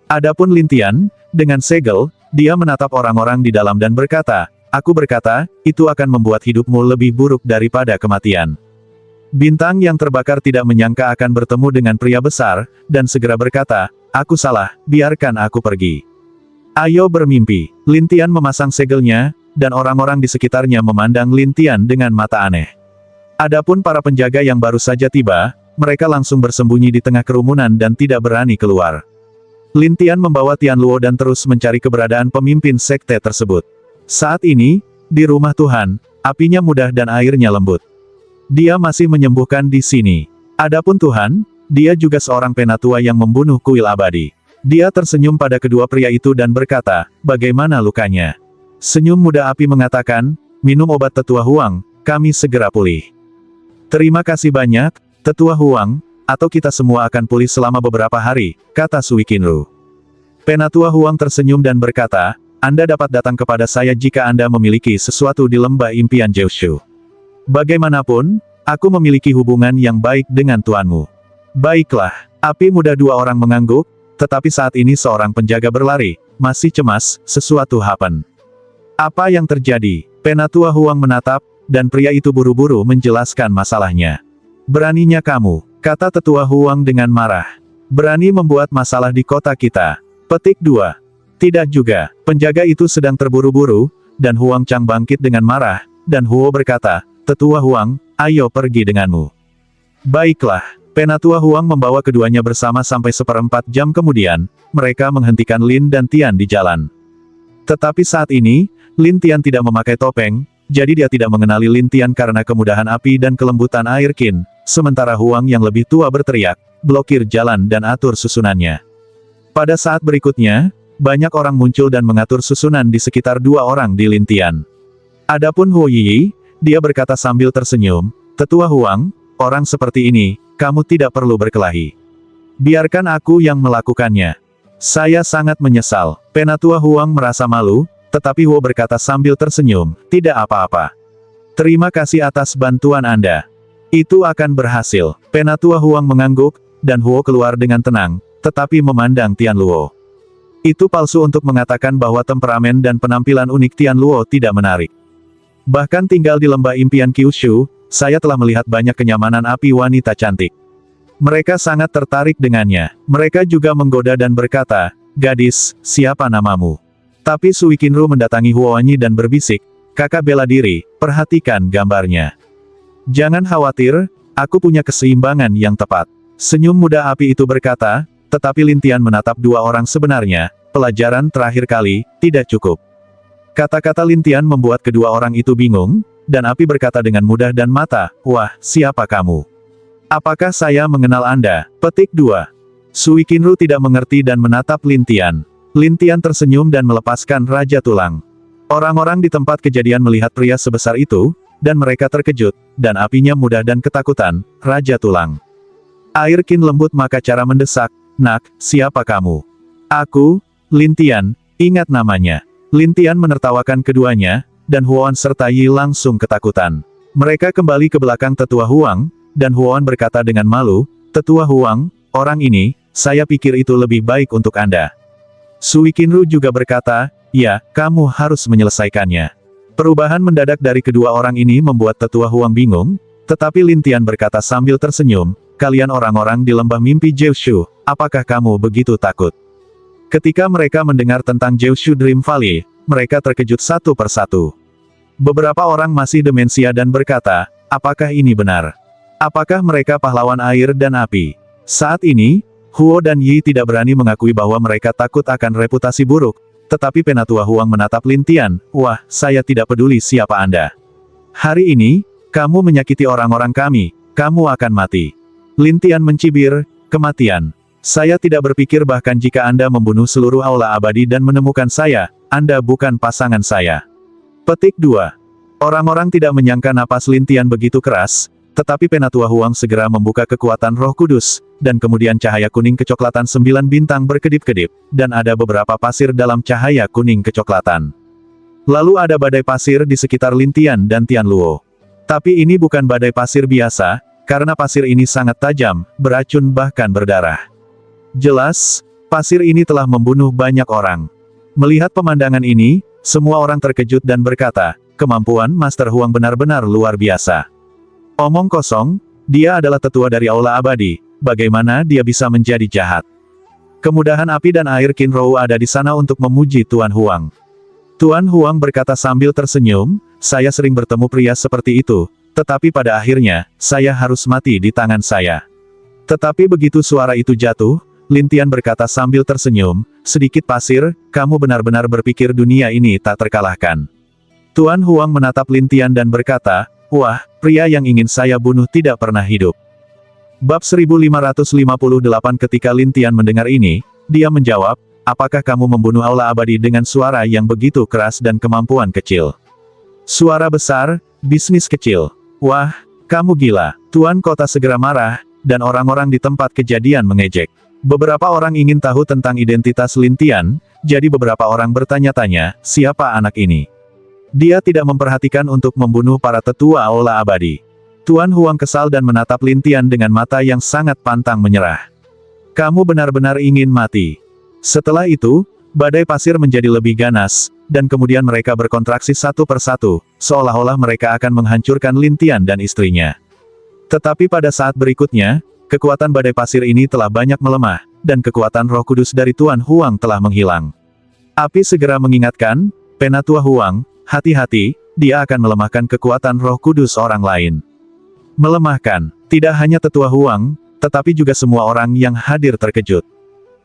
Adapun Lin Tian, dengan segel, dia menatap orang-orang di dalam dan berkata, aku berkata, itu akan membuat hidupmu lebih buruk daripada kematian. Bintang yang terbakar tidak menyangka akan bertemu dengan pria besar, dan segera berkata, aku salah, biarkan aku pergi. Ayo bermimpi. Lin Tian memasang segelnya, dan orang-orang di sekitarnya memandang Lin Tian dengan mata aneh. Adapun para penjaga yang baru saja tiba, mereka langsung bersembunyi di tengah kerumunan dan tidak berani keluar. Lin Tian membawa Tian Luo dan terus mencari keberadaan pemimpin sekte tersebut. Saat ini, di rumah Tuhan, apinya mudah dan airnya lembut. Dia masih menyembuhkan di sini. Adapun Tuhan, dia juga seorang penatua yang membunuh kuil abadi. Dia tersenyum pada kedua pria itu dan berkata, bagaimana lukanya? Senyum muda api mengatakan, minum obat Tetua Huang, kami segera pulih. Terima kasih banyak, Tetua Huang, atau kita semua akan pulih selama beberapa hari, kata Sui Qinru. Penatua Huang tersenyum dan berkata, Anda dapat datang kepada saya jika Anda memiliki sesuatu di lembah impian Jiushu. Bagaimanapun, aku memiliki hubungan yang baik dengan tuanmu. Baiklah, api muda dua orang mengangguk, tetapi saat ini seorang penjaga berlari, masih cemas, sesuatu happen. Apa yang terjadi? Penatua Huang menatap, dan pria itu buru-buru menjelaskan masalahnya. Beraninya kamu, kata Tetua Huang dengan marah. Berani membuat masalah di kota kita. Petik 2. Tidak juga, penjaga itu sedang terburu-buru, dan Huang Chang bangkit dengan marah, dan Huo berkata, Tetua Huang, ayo pergi denganmu. Baiklah, Penatua Huang membawa keduanya bersama sampai 1/4 jam kemudian, mereka menghentikan Lin dan Tian di jalan. Tetapi saat ini, Lin Tian tidak memakai topeng, jadi dia tidak mengenali Lin Tian karena kemudahan api dan kelembutan air Qin, sementara Huang yang lebih tua berteriak, blokir jalan dan atur susunannya. Pada saat berikutnya, banyak orang muncul dan mengatur susunan di sekitar dua orang di Lin Tian. Adapun Huo Yi, dia berkata sambil tersenyum, Tetua Huang, orang seperti ini, kamu tidak perlu berkelahi. Biarkan aku yang melakukannya. Saya sangat menyesal. Penatua Huang merasa malu, tetapi Huo berkata sambil tersenyum, tidak apa-apa. Terima kasih atas bantuan Anda. Itu akan berhasil. Penatua Huang mengangguk, dan Huo keluar dengan tenang, tetapi memandang Tian Luo. Itu palsu untuk mengatakan bahwa temperamen dan penampilan unik Tian Luo tidak menarik. Bahkan tinggal di lembah impian Kyushu, saya telah melihat banyak kenyamanan api wanita cantik. Mereka sangat tertarik dengannya. Mereka juga menggoda dan berkata, gadis, siapa namamu? Tapi Sui Qinru mendatangi Huowanyi dan berbisik, "Kakak bela diri, perhatikan gambarnya. Jangan khawatir, aku punya keseimbangan yang tepat." Senyum muda api itu berkata, tetapi Lin Tian menatap dua orang sebenarnya, "Pelajaran terakhir kali, tidak cukup." Kata-kata Lin Tian membuat kedua orang itu bingung, dan api berkata dengan mudah dan mata, "Wah, siapa kamu? Apakah saya mengenal Anda?" Petik 2. Sui Qinru tidak mengerti dan menatap Lin Tian. Lin Tian tersenyum dan melepaskan Raja Tulang. Orang-orang di tempat kejadian melihat pria sebesar itu, dan mereka terkejut, dan apinya mudah dan ketakutan, Raja Tulang. Air Qin lembut maka cara mendesak, "Nak, siapa kamu?" "Aku, Lin Tian, ingat namanya." Lin Tian menertawakan keduanya, dan Huan serta Yi langsung ketakutan. Mereka kembali ke belakang Tetua Huang, dan Huan berkata dengan malu, "Tetua Huang, orang ini, saya pikir itu lebih baik untuk Anda." Sui Qinru juga berkata, "Ya, kamu harus menyelesaikannya." Perubahan mendadak dari kedua orang ini membuat Tetua Huang bingung, tetapi Lin Tian berkata sambil tersenyum, "Kalian orang-orang di lembah mimpi Jiushu, apakah kamu begitu takut?" Ketika mereka mendengar tentang Jiushu Dream Valley, mereka terkejut satu persatu. Beberapa orang masih demensia dan berkata, "Apakah ini benar? Apakah mereka pahlawan air dan api?" Saat ini, Huo dan Yi tidak berani mengakui bahwa mereka takut akan reputasi buruk, tetapi Penatua Huang menatap Lin Tian, "Wah, saya tidak peduli siapa Anda. Hari ini, kamu menyakiti orang-orang kami, kamu akan mati." Lin Tian mencibir, "Kematian. Saya tidak berpikir bahkan jika Anda membunuh seluruh aula abadi dan menemukan saya, Anda bukan pasangan saya." Petik 2. Orang-orang tidak menyangka napas Lin Tian begitu keras, tetapi Penatua Huang segera membuka kekuatan Roh Kudus, dan kemudian cahaya kuning kecoklatan 9 bintang berkedip-kedip, dan ada beberapa pasir dalam cahaya kuning kecoklatan. Lalu ada badai pasir di sekitar Lin Tian dan Tian Luo. Tapi ini bukan badai pasir biasa, karena pasir ini sangat tajam, beracun bahkan berdarah. Jelas, pasir ini telah membunuh banyak orang. Melihat pemandangan ini, semua orang terkejut dan berkata, "Kemampuan Master Huang benar-benar luar biasa." Omong kosong, dia adalah tetua dari Aula Abadi, bagaimana dia bisa menjadi jahat? Kemudahan api dan air Qin Rou ada di sana untuk memuji Tuan Huang. Tuan Huang berkata sambil tersenyum, "Saya sering bertemu pria seperti itu, tetapi pada akhirnya, saya harus mati di tangan saya." Tetapi begitu suara itu jatuh, Lin Tian berkata sambil tersenyum, "Sedikit pasir, kamu benar-benar berpikir dunia ini tak terkalahkan." Tuan Huang menatap Lin Tian dan berkata, "Wah, pria yang ingin saya bunuh tidak pernah hidup." Bab 1558. Ketika Lin Tian mendengar ini, dia menjawab, "Apakah kamu membunuh Aula Abadi dengan suara yang begitu keras dan kemampuan kecil?" "Suara besar, bisnis kecil. Wah, kamu gila." Tuan kota segera marah, dan orang-orang di tempat kejadian mengejek. Beberapa orang ingin tahu tentang identitas Lin Tian, jadi beberapa orang bertanya-tanya, siapa anak ini? Dia tidak memperhatikan untuk membunuh para tetua Aula Abadi. Tuan Huang kesal dan menatap Lin Tian dengan mata yang sangat pantang menyerah. "Kamu benar-benar ingin mati." Setelah itu, badai pasir menjadi lebih ganas, dan kemudian mereka berkontraksi satu persatu, seolah-olah mereka akan menghancurkan Lin Tian dan istrinya. Tetapi pada saat berikutnya, kekuatan badai pasir ini telah banyak melemah, dan kekuatan Roh Kudus dari Tuan Huang telah menghilang. Api segera mengingatkan, "Penatua Huang, hati-hati, dia akan melemahkan kekuatan Roh Kudus orang lain." Melemahkan, tidak hanya Tetua Huang, tetapi juga semua orang yang hadir terkejut.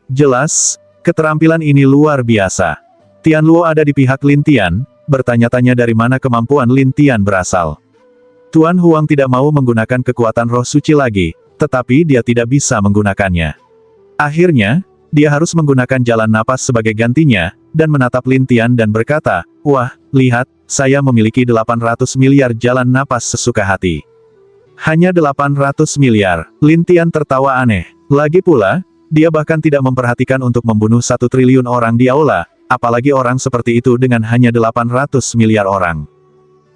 Jelas, keterampilan ini luar biasa. Tian Luo ada di pihak Lin Tian, bertanya-tanya dari mana kemampuan Lin Tian berasal. Tuan Huang tidak mau menggunakan kekuatan roh suci lagi, tetapi dia tidak bisa menggunakannya. Akhirnya, dia harus menggunakan jalan napas sebagai gantinya, dan menatap Lin Tian dan berkata, "Wah, lihat, saya memiliki 800 miliar jalan napas sesuka hati." Hanya 800 miliar, Lin Tian tertawa aneh. Lagi pula, dia bahkan tidak memperhatikan untuk membunuh 1 triliun orang di aula, apalagi orang seperti itu dengan hanya 800 miliar orang.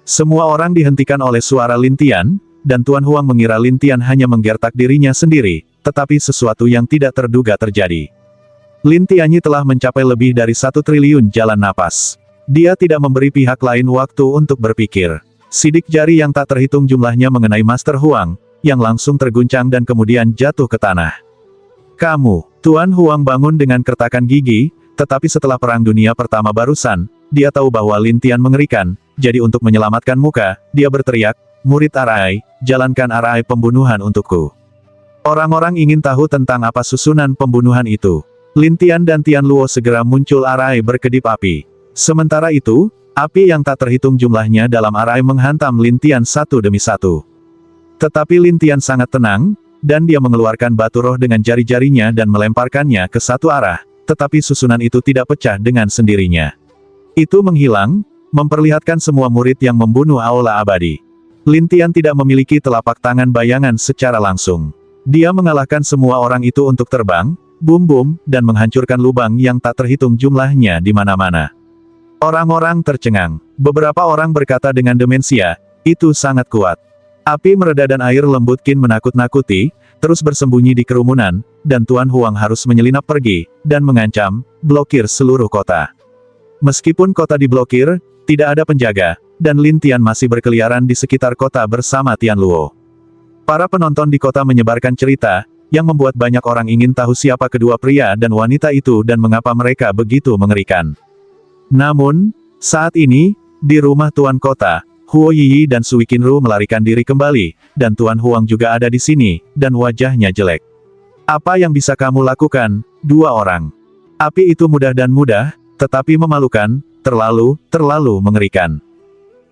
Semua orang dihentikan oleh suara Lin Tian, dan Tuan Huang mengira Lin Tian hanya menggertak dirinya sendiri, tetapi sesuatu yang tidak terduga terjadi. Lin Tianyi telah mencapai lebih dari 1 triliun jalan napas. Dia tidak memberi pihak lain waktu untuk berpikir. Sidik jari yang tak terhitung jumlahnya mengenai Master Huang, yang langsung terguncang dan kemudian jatuh ke tanah. "Kamu!" Tuan Huang bangun dengan kertakan gigi, Tetapi setelah Perang Dunia Pertama barusan, dia tahu bahwa Lin Tian mengerikan, jadi untuk menyelamatkan muka, dia berteriak, "Murid Arai, jalankan Arai pembunuhan untukku." Orang-orang ingin tahu tentang apa susunan pembunuhan itu. Lin Tian dan Tian Luo segera muncul Arai berkedip api. Sementara itu, api yang tak terhitung jumlahnya dalam Arai menghantam Lin Tian satu demi satu. Tetapi Lin Tian sangat tenang, dan dia mengeluarkan batu roh dengan jari-jarinya dan melemparkannya ke satu arah, tetapi susunan itu tidak pecah dengan sendirinya. Itu menghilang, memperlihatkan semua murid yang membunuh Aula Abadi. Lin Tian tidak memiliki telapak tangan bayangan secara langsung. Dia mengalahkan semua orang itu untuk terbang, bum-bum, dan menghancurkan lubang yang tak terhitung jumlahnya di mana-mana. Orang-orang tercengang. Beberapa orang berkata dengan demensia, "Itu sangat kuat." Api mereda dan air lembut Qin menakut-nakuti, terus bersembunyi di kerumunan, dan Tuan Huang harus menyelinap pergi, dan mengancam, blokir seluruh kota. Meskipun kota diblokir, tidak ada penjaga, dan Lin Tian masih berkeliaran di sekitar kota bersama Tian Luo. Para penonton di kota menyebarkan cerita, yang membuat banyak orang ingin tahu siapa kedua pria dan wanita itu dan mengapa mereka begitu mengerikan. Namun, saat ini, di rumah Tuan Kota, Huo Yiyi dan Sui Qinru melarikan diri kembali, dan Tuan Huang juga ada di sini, dan wajahnya jelek. "Apa yang bisa kamu lakukan, dua orang?" Api itu mudah dan mudah, tetapi memalukan, terlalu mengerikan.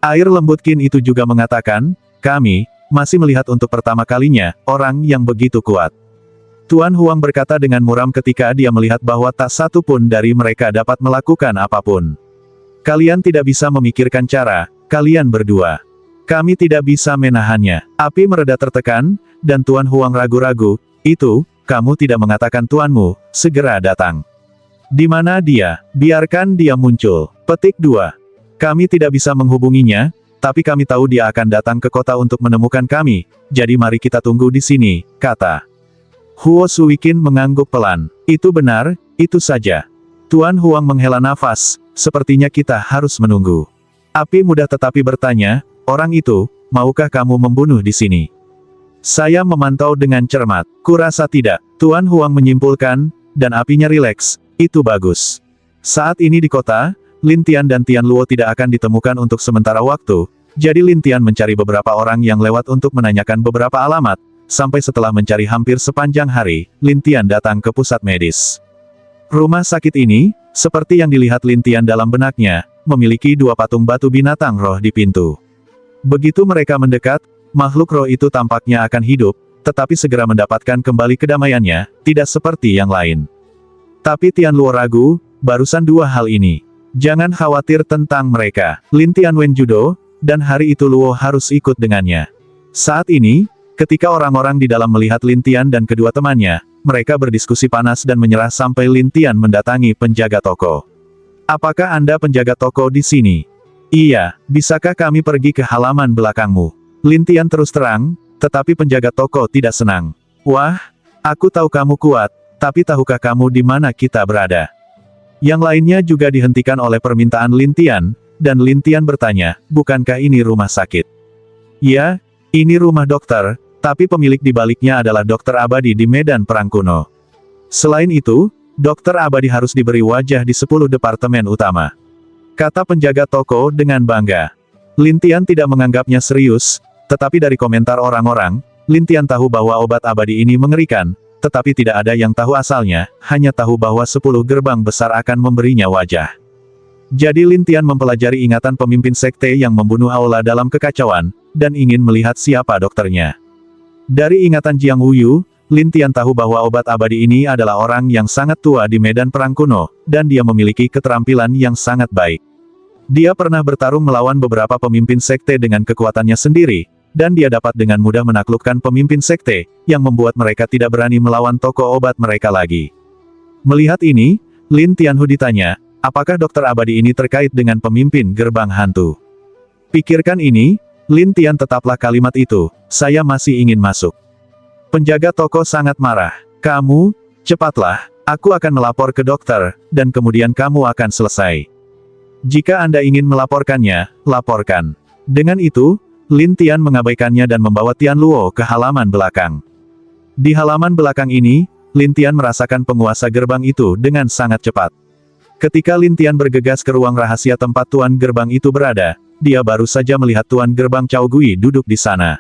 Air lembut Qin itu juga mengatakan, "Kami masih melihat untuk pertama kalinya orang yang begitu kuat." Tuan Huang berkata dengan muram ketika dia melihat bahwa tak satu pun dari mereka dapat melakukan apapun. "Kalian tidak bisa memikirkan cara, kalian berdua. Kami tidak bisa menahannya." Api mereda tertekan, dan Tuan Huang ragu-ragu, "Itu, kamu tidak mengatakan tuanmu, segera datang. Di mana dia? Biarkan dia muncul." Petik 2. "Kami tidak bisa menghubunginya, tapi kami tahu dia akan datang ke kota untuk menemukan kami, jadi mari kita tunggu di sini," kata Huo Suikin mengangguk pelan. "Itu benar, itu saja." Tuan Huang menghela nafas, "Sepertinya kita harus menunggu." Api mudah tetapi bertanya, "Orang itu, maukah kamu membunuh di sini?" "Saya memantau dengan cermat." "Kurasa tidak." Tuan Huang menyimpulkan, dan apinya rileks. "Itu bagus." Saat ini di kota, Lin Tian dan Tian Luo tidak akan ditemukan untuk sementara waktu, jadi Lin Tian mencari beberapa orang yang lewat untuk menanyakan beberapa alamat, sampai setelah mencari hampir sepanjang hari, Lin Tian datang ke pusat medis. Rumah sakit ini, seperti yang dilihat Lin Tian dalam benaknya, memiliki dua patung batu binatang roh di pintu. Begitu mereka mendekat, makhluk roh itu tampaknya akan hidup, tetapi segera mendapatkan kembali kedamaiannya, tidak seperti yang lain. Tapi Tian Luo ragu, barusan dua hal ini. Jangan khawatir tentang mereka. Lin Tian Wen Judo, dan hari itu Luo harus ikut dengannya. Saat ini, ketika orang-orang di dalam melihat Lin Tian dan kedua temannya, mereka berdiskusi panas dan menyerah sampai Lin Tian mendatangi penjaga toko. "Apakah Anda penjaga toko di sini?" "Iya, bisakah kami pergi ke halaman belakangmu?" Lin Tian terus terang, tetapi penjaga toko tidak senang. "Wah, aku tahu kamu kuat, tapi tahukah kamu di mana kita berada?" Yang lainnya juga dihentikan oleh permintaan Lin Tian, dan Lin Tian bertanya, "Bukankah ini rumah sakit?" "Ya, ini rumah dokter, tapi pemilik di baliknya adalah dokter abadi di medan perang kuno. Selain itu, dokter abadi harus diberi wajah di 10 departemen utama," kata penjaga toko dengan bangga. Lin Tian tidak menganggapnya serius, tetapi dari komentar orang-orang, Lin Tian tahu bahwa obat abadi ini mengerikan, tetapi tidak ada yang tahu asalnya, hanya tahu bahwa 10 gerbang besar akan memberinya wajah. Jadi Lin Tian mempelajari ingatan pemimpin sekte yang membunuh Aula dalam kekacauan, dan ingin melihat siapa dokternya. Dari ingatan Jiang Wuyu, Lin Tian tahu bahwa obat abadi ini adalah orang yang sangat tua di medan perang kuno, dan dia memiliki keterampilan yang sangat baik. Dia pernah bertarung melawan beberapa pemimpin sekte dengan kekuatannya sendiri, dan dia dapat dengan mudah menaklukkan pemimpin sekte, yang membuat mereka tidak berani melawan toko obat mereka lagi. Melihat ini, Lin Tianhu ditanya, "Apakah dokter abadi ini terkait dengan pemimpin gerbang hantu?" "Pikirkan ini, Lin Tian." "Tetaplah kalimat itu, saya masih ingin masuk." Penjaga toko sangat marah. "Kamu, cepatlah, aku akan melapor ke dokter, dan kemudian kamu akan selesai. Jika Anda ingin melaporkannya, laporkan." Dengan itu, Lin Tian mengabaikannya dan membawa Tian Luo ke halaman belakang. Di halaman belakang ini, Lin Tian merasakan penguasa gerbang itu dengan sangat cepat. Ketika Lin Tian bergegas ke ruang rahasia tempat tuan gerbang itu berada, dia baru saja melihat tuan gerbang Cao Gui duduk di sana.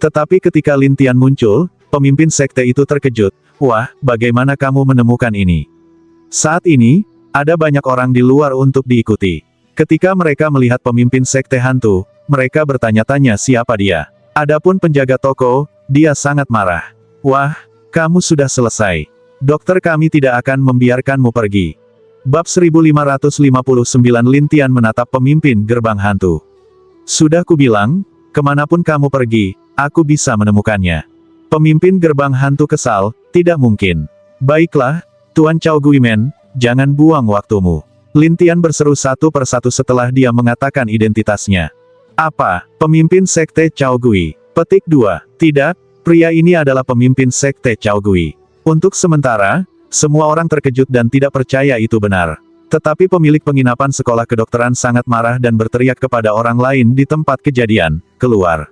Tetapi ketika Lin Tian muncul, pemimpin sekte itu terkejut. Wah, bagaimana kamu menemukan ini? Saat ini, ada banyak orang di luar untuk diikuti. Ketika mereka melihat pemimpin sekte hantu, mereka bertanya-tanya siapa dia. Adapun penjaga toko, dia sangat marah. Wah, kamu sudah selesai. Dokter kami tidak akan membiarkanmu pergi. Bab 1559 Lin Tian menatap pemimpin gerbang hantu. Sudah kubilang, kemanapun kamu pergi, aku bisa menemukannya. Pemimpin gerbang hantu kesal, tidak mungkin. Baiklah, Tuan Cao Guimen, jangan buang waktumu. Lin Tian berseru satu persatu setelah dia mengatakan identitasnya. Apa? Pemimpin sekte Cao Gui. Petik 2. Tidak, pria ini adalah pemimpin sekte Cao Gui. Untuk sementara, semua orang terkejut dan tidak percaya itu benar. Tetapi pemilik penginapan sekolah kedokteran sangat marah dan berteriak kepada orang lain di tempat kejadian, keluar.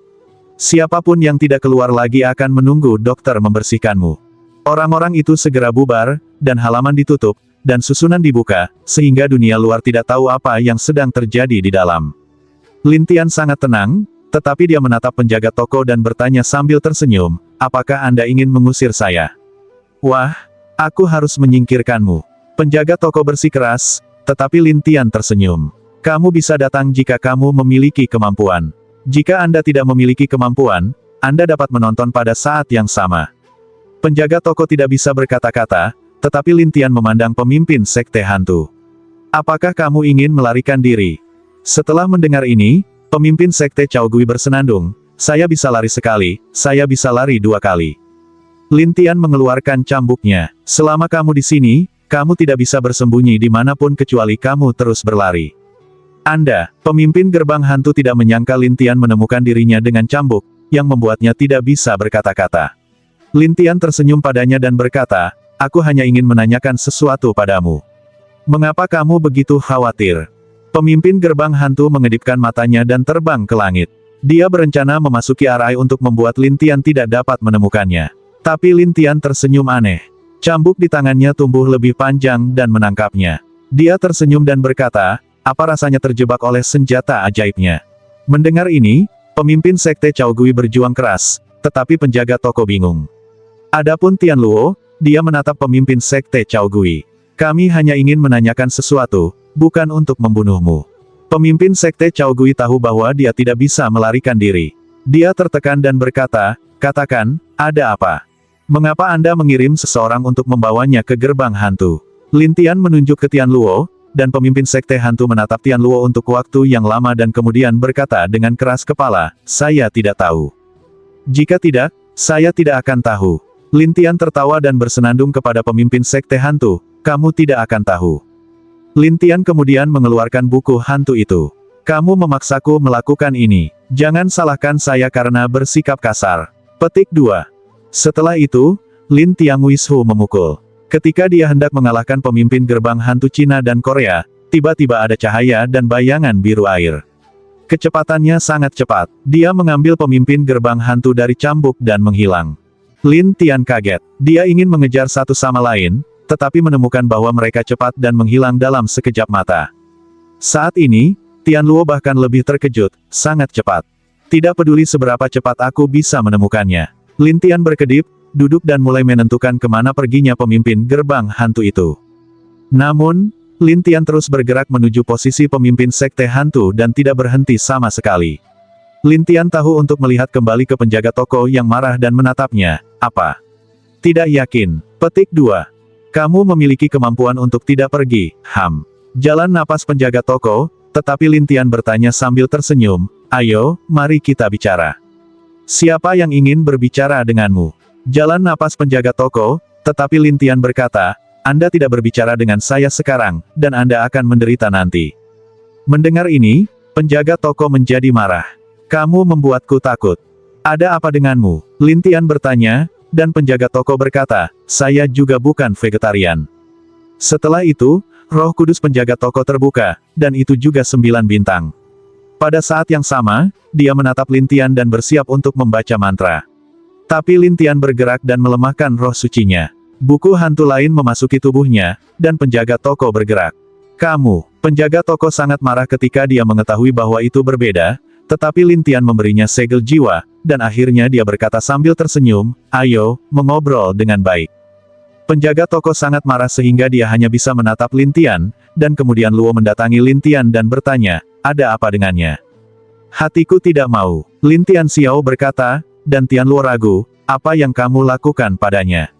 Siapapun yang tidak keluar lagi akan menunggu dokter membersihkanmu. Orang-orang itu segera bubar, dan halaman ditutup, dan susunan dibuka, sehingga dunia luar tidak tahu apa yang sedang terjadi di dalam. Lin Tian sangat tenang, tetapi dia menatap penjaga toko dan bertanya sambil tersenyum, apakah Anda ingin mengusir saya? Wah, aku harus menyingkirkanmu. Penjaga toko bersikeras, tetapi Lin Tian tersenyum. Kamu bisa datang jika kamu memiliki kemampuan. Jika Anda tidak memiliki kemampuan, Anda dapat menonton pada saat yang sama. Penjaga toko tidak bisa berkata-kata, tetapi Lin Tian memandang pemimpin sekte hantu. Apakah kamu ingin melarikan diri? Setelah mendengar ini, pemimpin sekte Cao Gui bersenandung, saya bisa lari sekali, saya bisa lari 2 kali. Lin Tian mengeluarkan cambuknya. Selama kamu di sini, kamu tidak bisa bersembunyi di manapun kecuali kamu terus berlari. Anda, pemimpin gerbang hantu tidak menyangka Lin Tian menemukan dirinya dengan cambuk, yang membuatnya tidak bisa berkata-kata. Lin Tian tersenyum padanya dan berkata, aku hanya ingin menanyakan sesuatu padamu. Mengapa kamu begitu khawatir? Pemimpin gerbang hantu mengedipkan matanya dan terbang ke langit. Dia berencana memasuki area untuk membuat Lin Tian tidak dapat menemukannya. Tapi Lin Tian tersenyum aneh. Cambuk di tangannya tumbuh lebih panjang dan menangkapnya. Dia tersenyum dan berkata, apa rasanya terjebak oleh senjata ajaibnya? Mendengar ini, pemimpin sekte Cao Gui berjuang keras, tetapi penjaga toko bingung. Adapun Tian Luo, dia menatap pemimpin sekte Cao Gui. Kami hanya ingin menanyakan sesuatu, bukan untuk membunuhmu. Pemimpin sekte Cao Gui tahu bahwa dia tidak bisa melarikan diri. Dia tertekan dan berkata, katakan, ada apa? Mengapa Anda mengirim seseorang untuk membawanya ke gerbang hantu? Lin Tian menunjuk ke Tian Luo, dan pemimpin sekte hantu menatap Tian Luo untuk waktu yang lama dan kemudian berkata dengan keras kepala, saya tidak tahu. Jika tidak, saya tidak akan tahu. Lin Tian tertawa dan bersenandung kepada pemimpin sekte hantu, kamu tidak akan tahu. Lin Tian kemudian mengeluarkan buku hantu itu. Kamu memaksaku melakukan ini. Jangan salahkan saya karena bersikap kasar. Petik 2. Setelah itu, Lin Tian Wishu memukul. Ketika dia hendak mengalahkan pemimpin gerbang hantu Cina dan Korea, tiba-tiba ada cahaya dan bayangan biru air. Kecepatannya sangat cepat. Dia mengambil pemimpin gerbang hantu dari cambuk dan menghilang. Lin Tian kaget. Dia ingin mengejar satu sama lain, tetapi menemukan bahwa mereka cepat dan menghilang dalam sekejap mata. Saat ini, Tian Luo bahkan lebih terkejut, sangat cepat. Tidak peduli seberapa cepat aku bisa menemukannya. Lin Tian berkedip, duduk dan mulai menentukan kemana perginya pemimpin gerbang hantu itu. Namun, Lin Tian terus bergerak menuju posisi pemimpin sekte hantu dan tidak berhenti sama sekali. Lin Tian tahu untuk melihat kembali ke penjaga toko yang marah dan menatapnya. Apa? Tidak yakin. Petik 2. Kamu memiliki kemampuan untuk tidak pergi, Jalan napas penjaga toko, tetapi Lin Tian bertanya sambil tersenyum, ayo, mari kita bicara. Siapa yang ingin berbicara denganmu? Jalan napas penjaga toko, tetapi Lin Tian berkata, Anda tidak berbicara dengan saya sekarang, dan Anda akan menderita nanti. Mendengar ini, penjaga toko menjadi marah. Kamu membuatku takut. Ada apa denganmu? Lin Tian bertanya, dan penjaga toko berkata, saya juga bukan vegetarian. Setelah itu, Roh Kudus penjaga toko terbuka, dan itu juga 9 bintang. Pada saat yang sama, dia menatap Lin Tian dan bersiap untuk membaca mantra. Tapi Lin Tian bergerak dan melemahkan roh sucinya. Buku hantu lain memasuki tubuhnya, dan penjaga toko bergerak. Kamu, penjaga toko sangat marah ketika dia mengetahui bahwa itu berbeda, tetapi Lin Tian memberinya segel jiwa, dan akhirnya dia berkata sambil tersenyum, ayo, mengobrol dengan baik. Penjaga toko sangat marah sehingga dia hanya bisa menatap Lin Tian, dan kemudian Luo mendatangi Lin Tian dan bertanya, ada apa dengannya? Hatiku tidak mau, Lin Tian Xiao berkata, dan Tian Luo ragu, apa yang kamu lakukan padanya?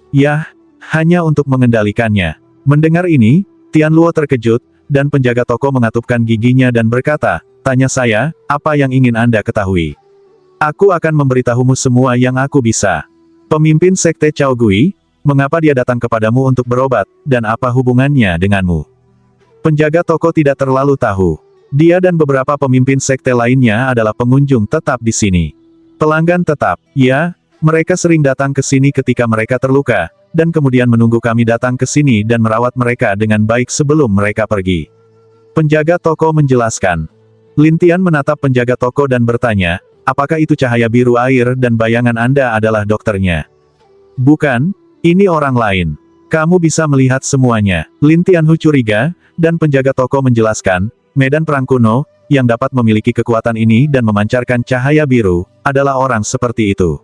Yah, hanya untuk mengendalikannya. Mendengar ini, Tian Luo terkejut, dan penjaga toko mengatupkan giginya dan berkata, tanya saya, apa yang ingin Anda ketahui? Aku akan memberitahumu semua yang aku bisa. Pemimpin Sekte Cao Gui, mengapa dia datang kepadamu untuk berobat, dan apa hubungannya denganmu? Penjaga toko tidak terlalu tahu. Dia dan beberapa pemimpin sekte lainnya adalah pengunjung tetap di sini. Pelanggan tetap, ya, mereka sering datang ke sini ketika mereka terluka, dan kemudian menunggu kami datang ke sini dan merawat mereka dengan baik sebelum mereka pergi. Penjaga toko menjelaskan. Lin Tian menatap penjaga toko dan bertanya, apakah itu cahaya biru air dan bayangan Anda adalah dokternya? Bukan, ini orang lain. Kamu bisa melihat semuanya. Lin Tianhu curiga, dan penjaga toko menjelaskan, medan perang kuno, yang dapat memiliki kekuatan ini dan memancarkan cahaya biru, adalah orang seperti itu.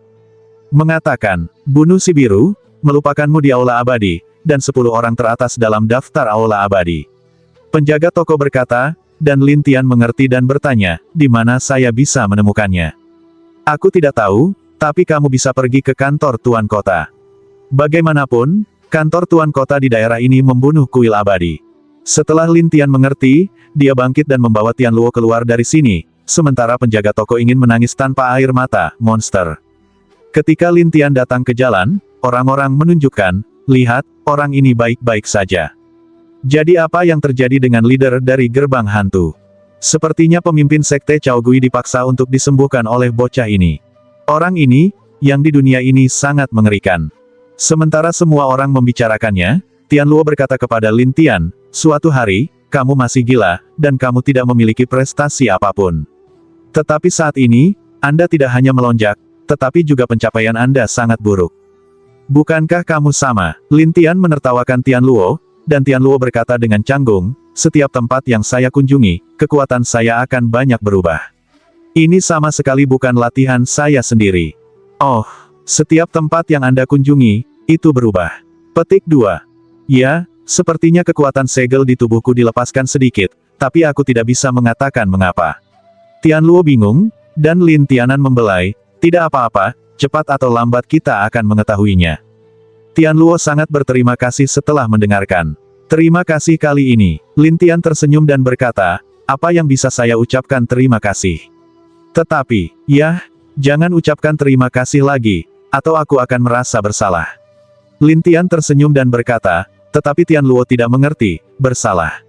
Mengatakan, bunuh si biru, melupakanmu di aula abadi, dan 10 orang teratas dalam daftar aula abadi. Penjaga toko berkata, dan Lin Tian mengerti dan bertanya, di mana saya bisa menemukannya? Aku tidak tahu, tapi kamu bisa pergi ke kantor Tuan Kota. Bagaimanapun, kantor Tuan Kota di daerah ini membunuh kuil abadi. Setelah Lin Tian mengerti, dia bangkit dan membawa Tian Luo keluar dari sini, sementara penjaga toko ingin menangis tanpa air mata, monster. Ketika Lin Tian datang ke jalan, orang-orang menunjukkan, lihat, orang ini baik-baik saja. Jadi apa yang terjadi dengan leader dari gerbang hantu? Sepertinya pemimpin sekte Cao Gui dipaksa untuk disembuhkan oleh bocah ini. Orang ini, yang di dunia ini sangat mengerikan. Sementara semua orang membicarakannya, Tian Luo berkata kepada Lin Tian, suatu hari, kamu masih gila, dan kamu tidak memiliki prestasi apapun. Tetapi saat ini, Anda tidak hanya melonjak, tetapi juga pencapaian Anda sangat buruk. Bukankah kamu sama? Lin Tian menertawakan Tian Luo, dan Tian Luo berkata dengan canggung, setiap tempat yang saya kunjungi, kekuatan saya akan banyak berubah. Ini sama sekali bukan latihan saya sendiri. Oh, setiap tempat yang Anda kunjungi, itu berubah. Petik 2. Ya, sepertinya kekuatan segel di tubuhku dilepaskan sedikit, tapi aku tidak bisa mengatakan mengapa. Tian Luo bingung, dan Lin Tianan membelai, tidak apa-apa, cepat atau lambat kita akan mengetahuinya. Tian Luo sangat berterima kasih setelah mendengarkan. Terima kasih kali ini. Lin Tian tersenyum dan berkata, apa yang bisa saya ucapkan terima kasih? Tetapi, ya, jangan ucapkan terima kasih lagi, atau aku akan merasa bersalah. Lin Tian tersenyum dan berkata, tetapi Tian Luo tidak mengerti, bersalah.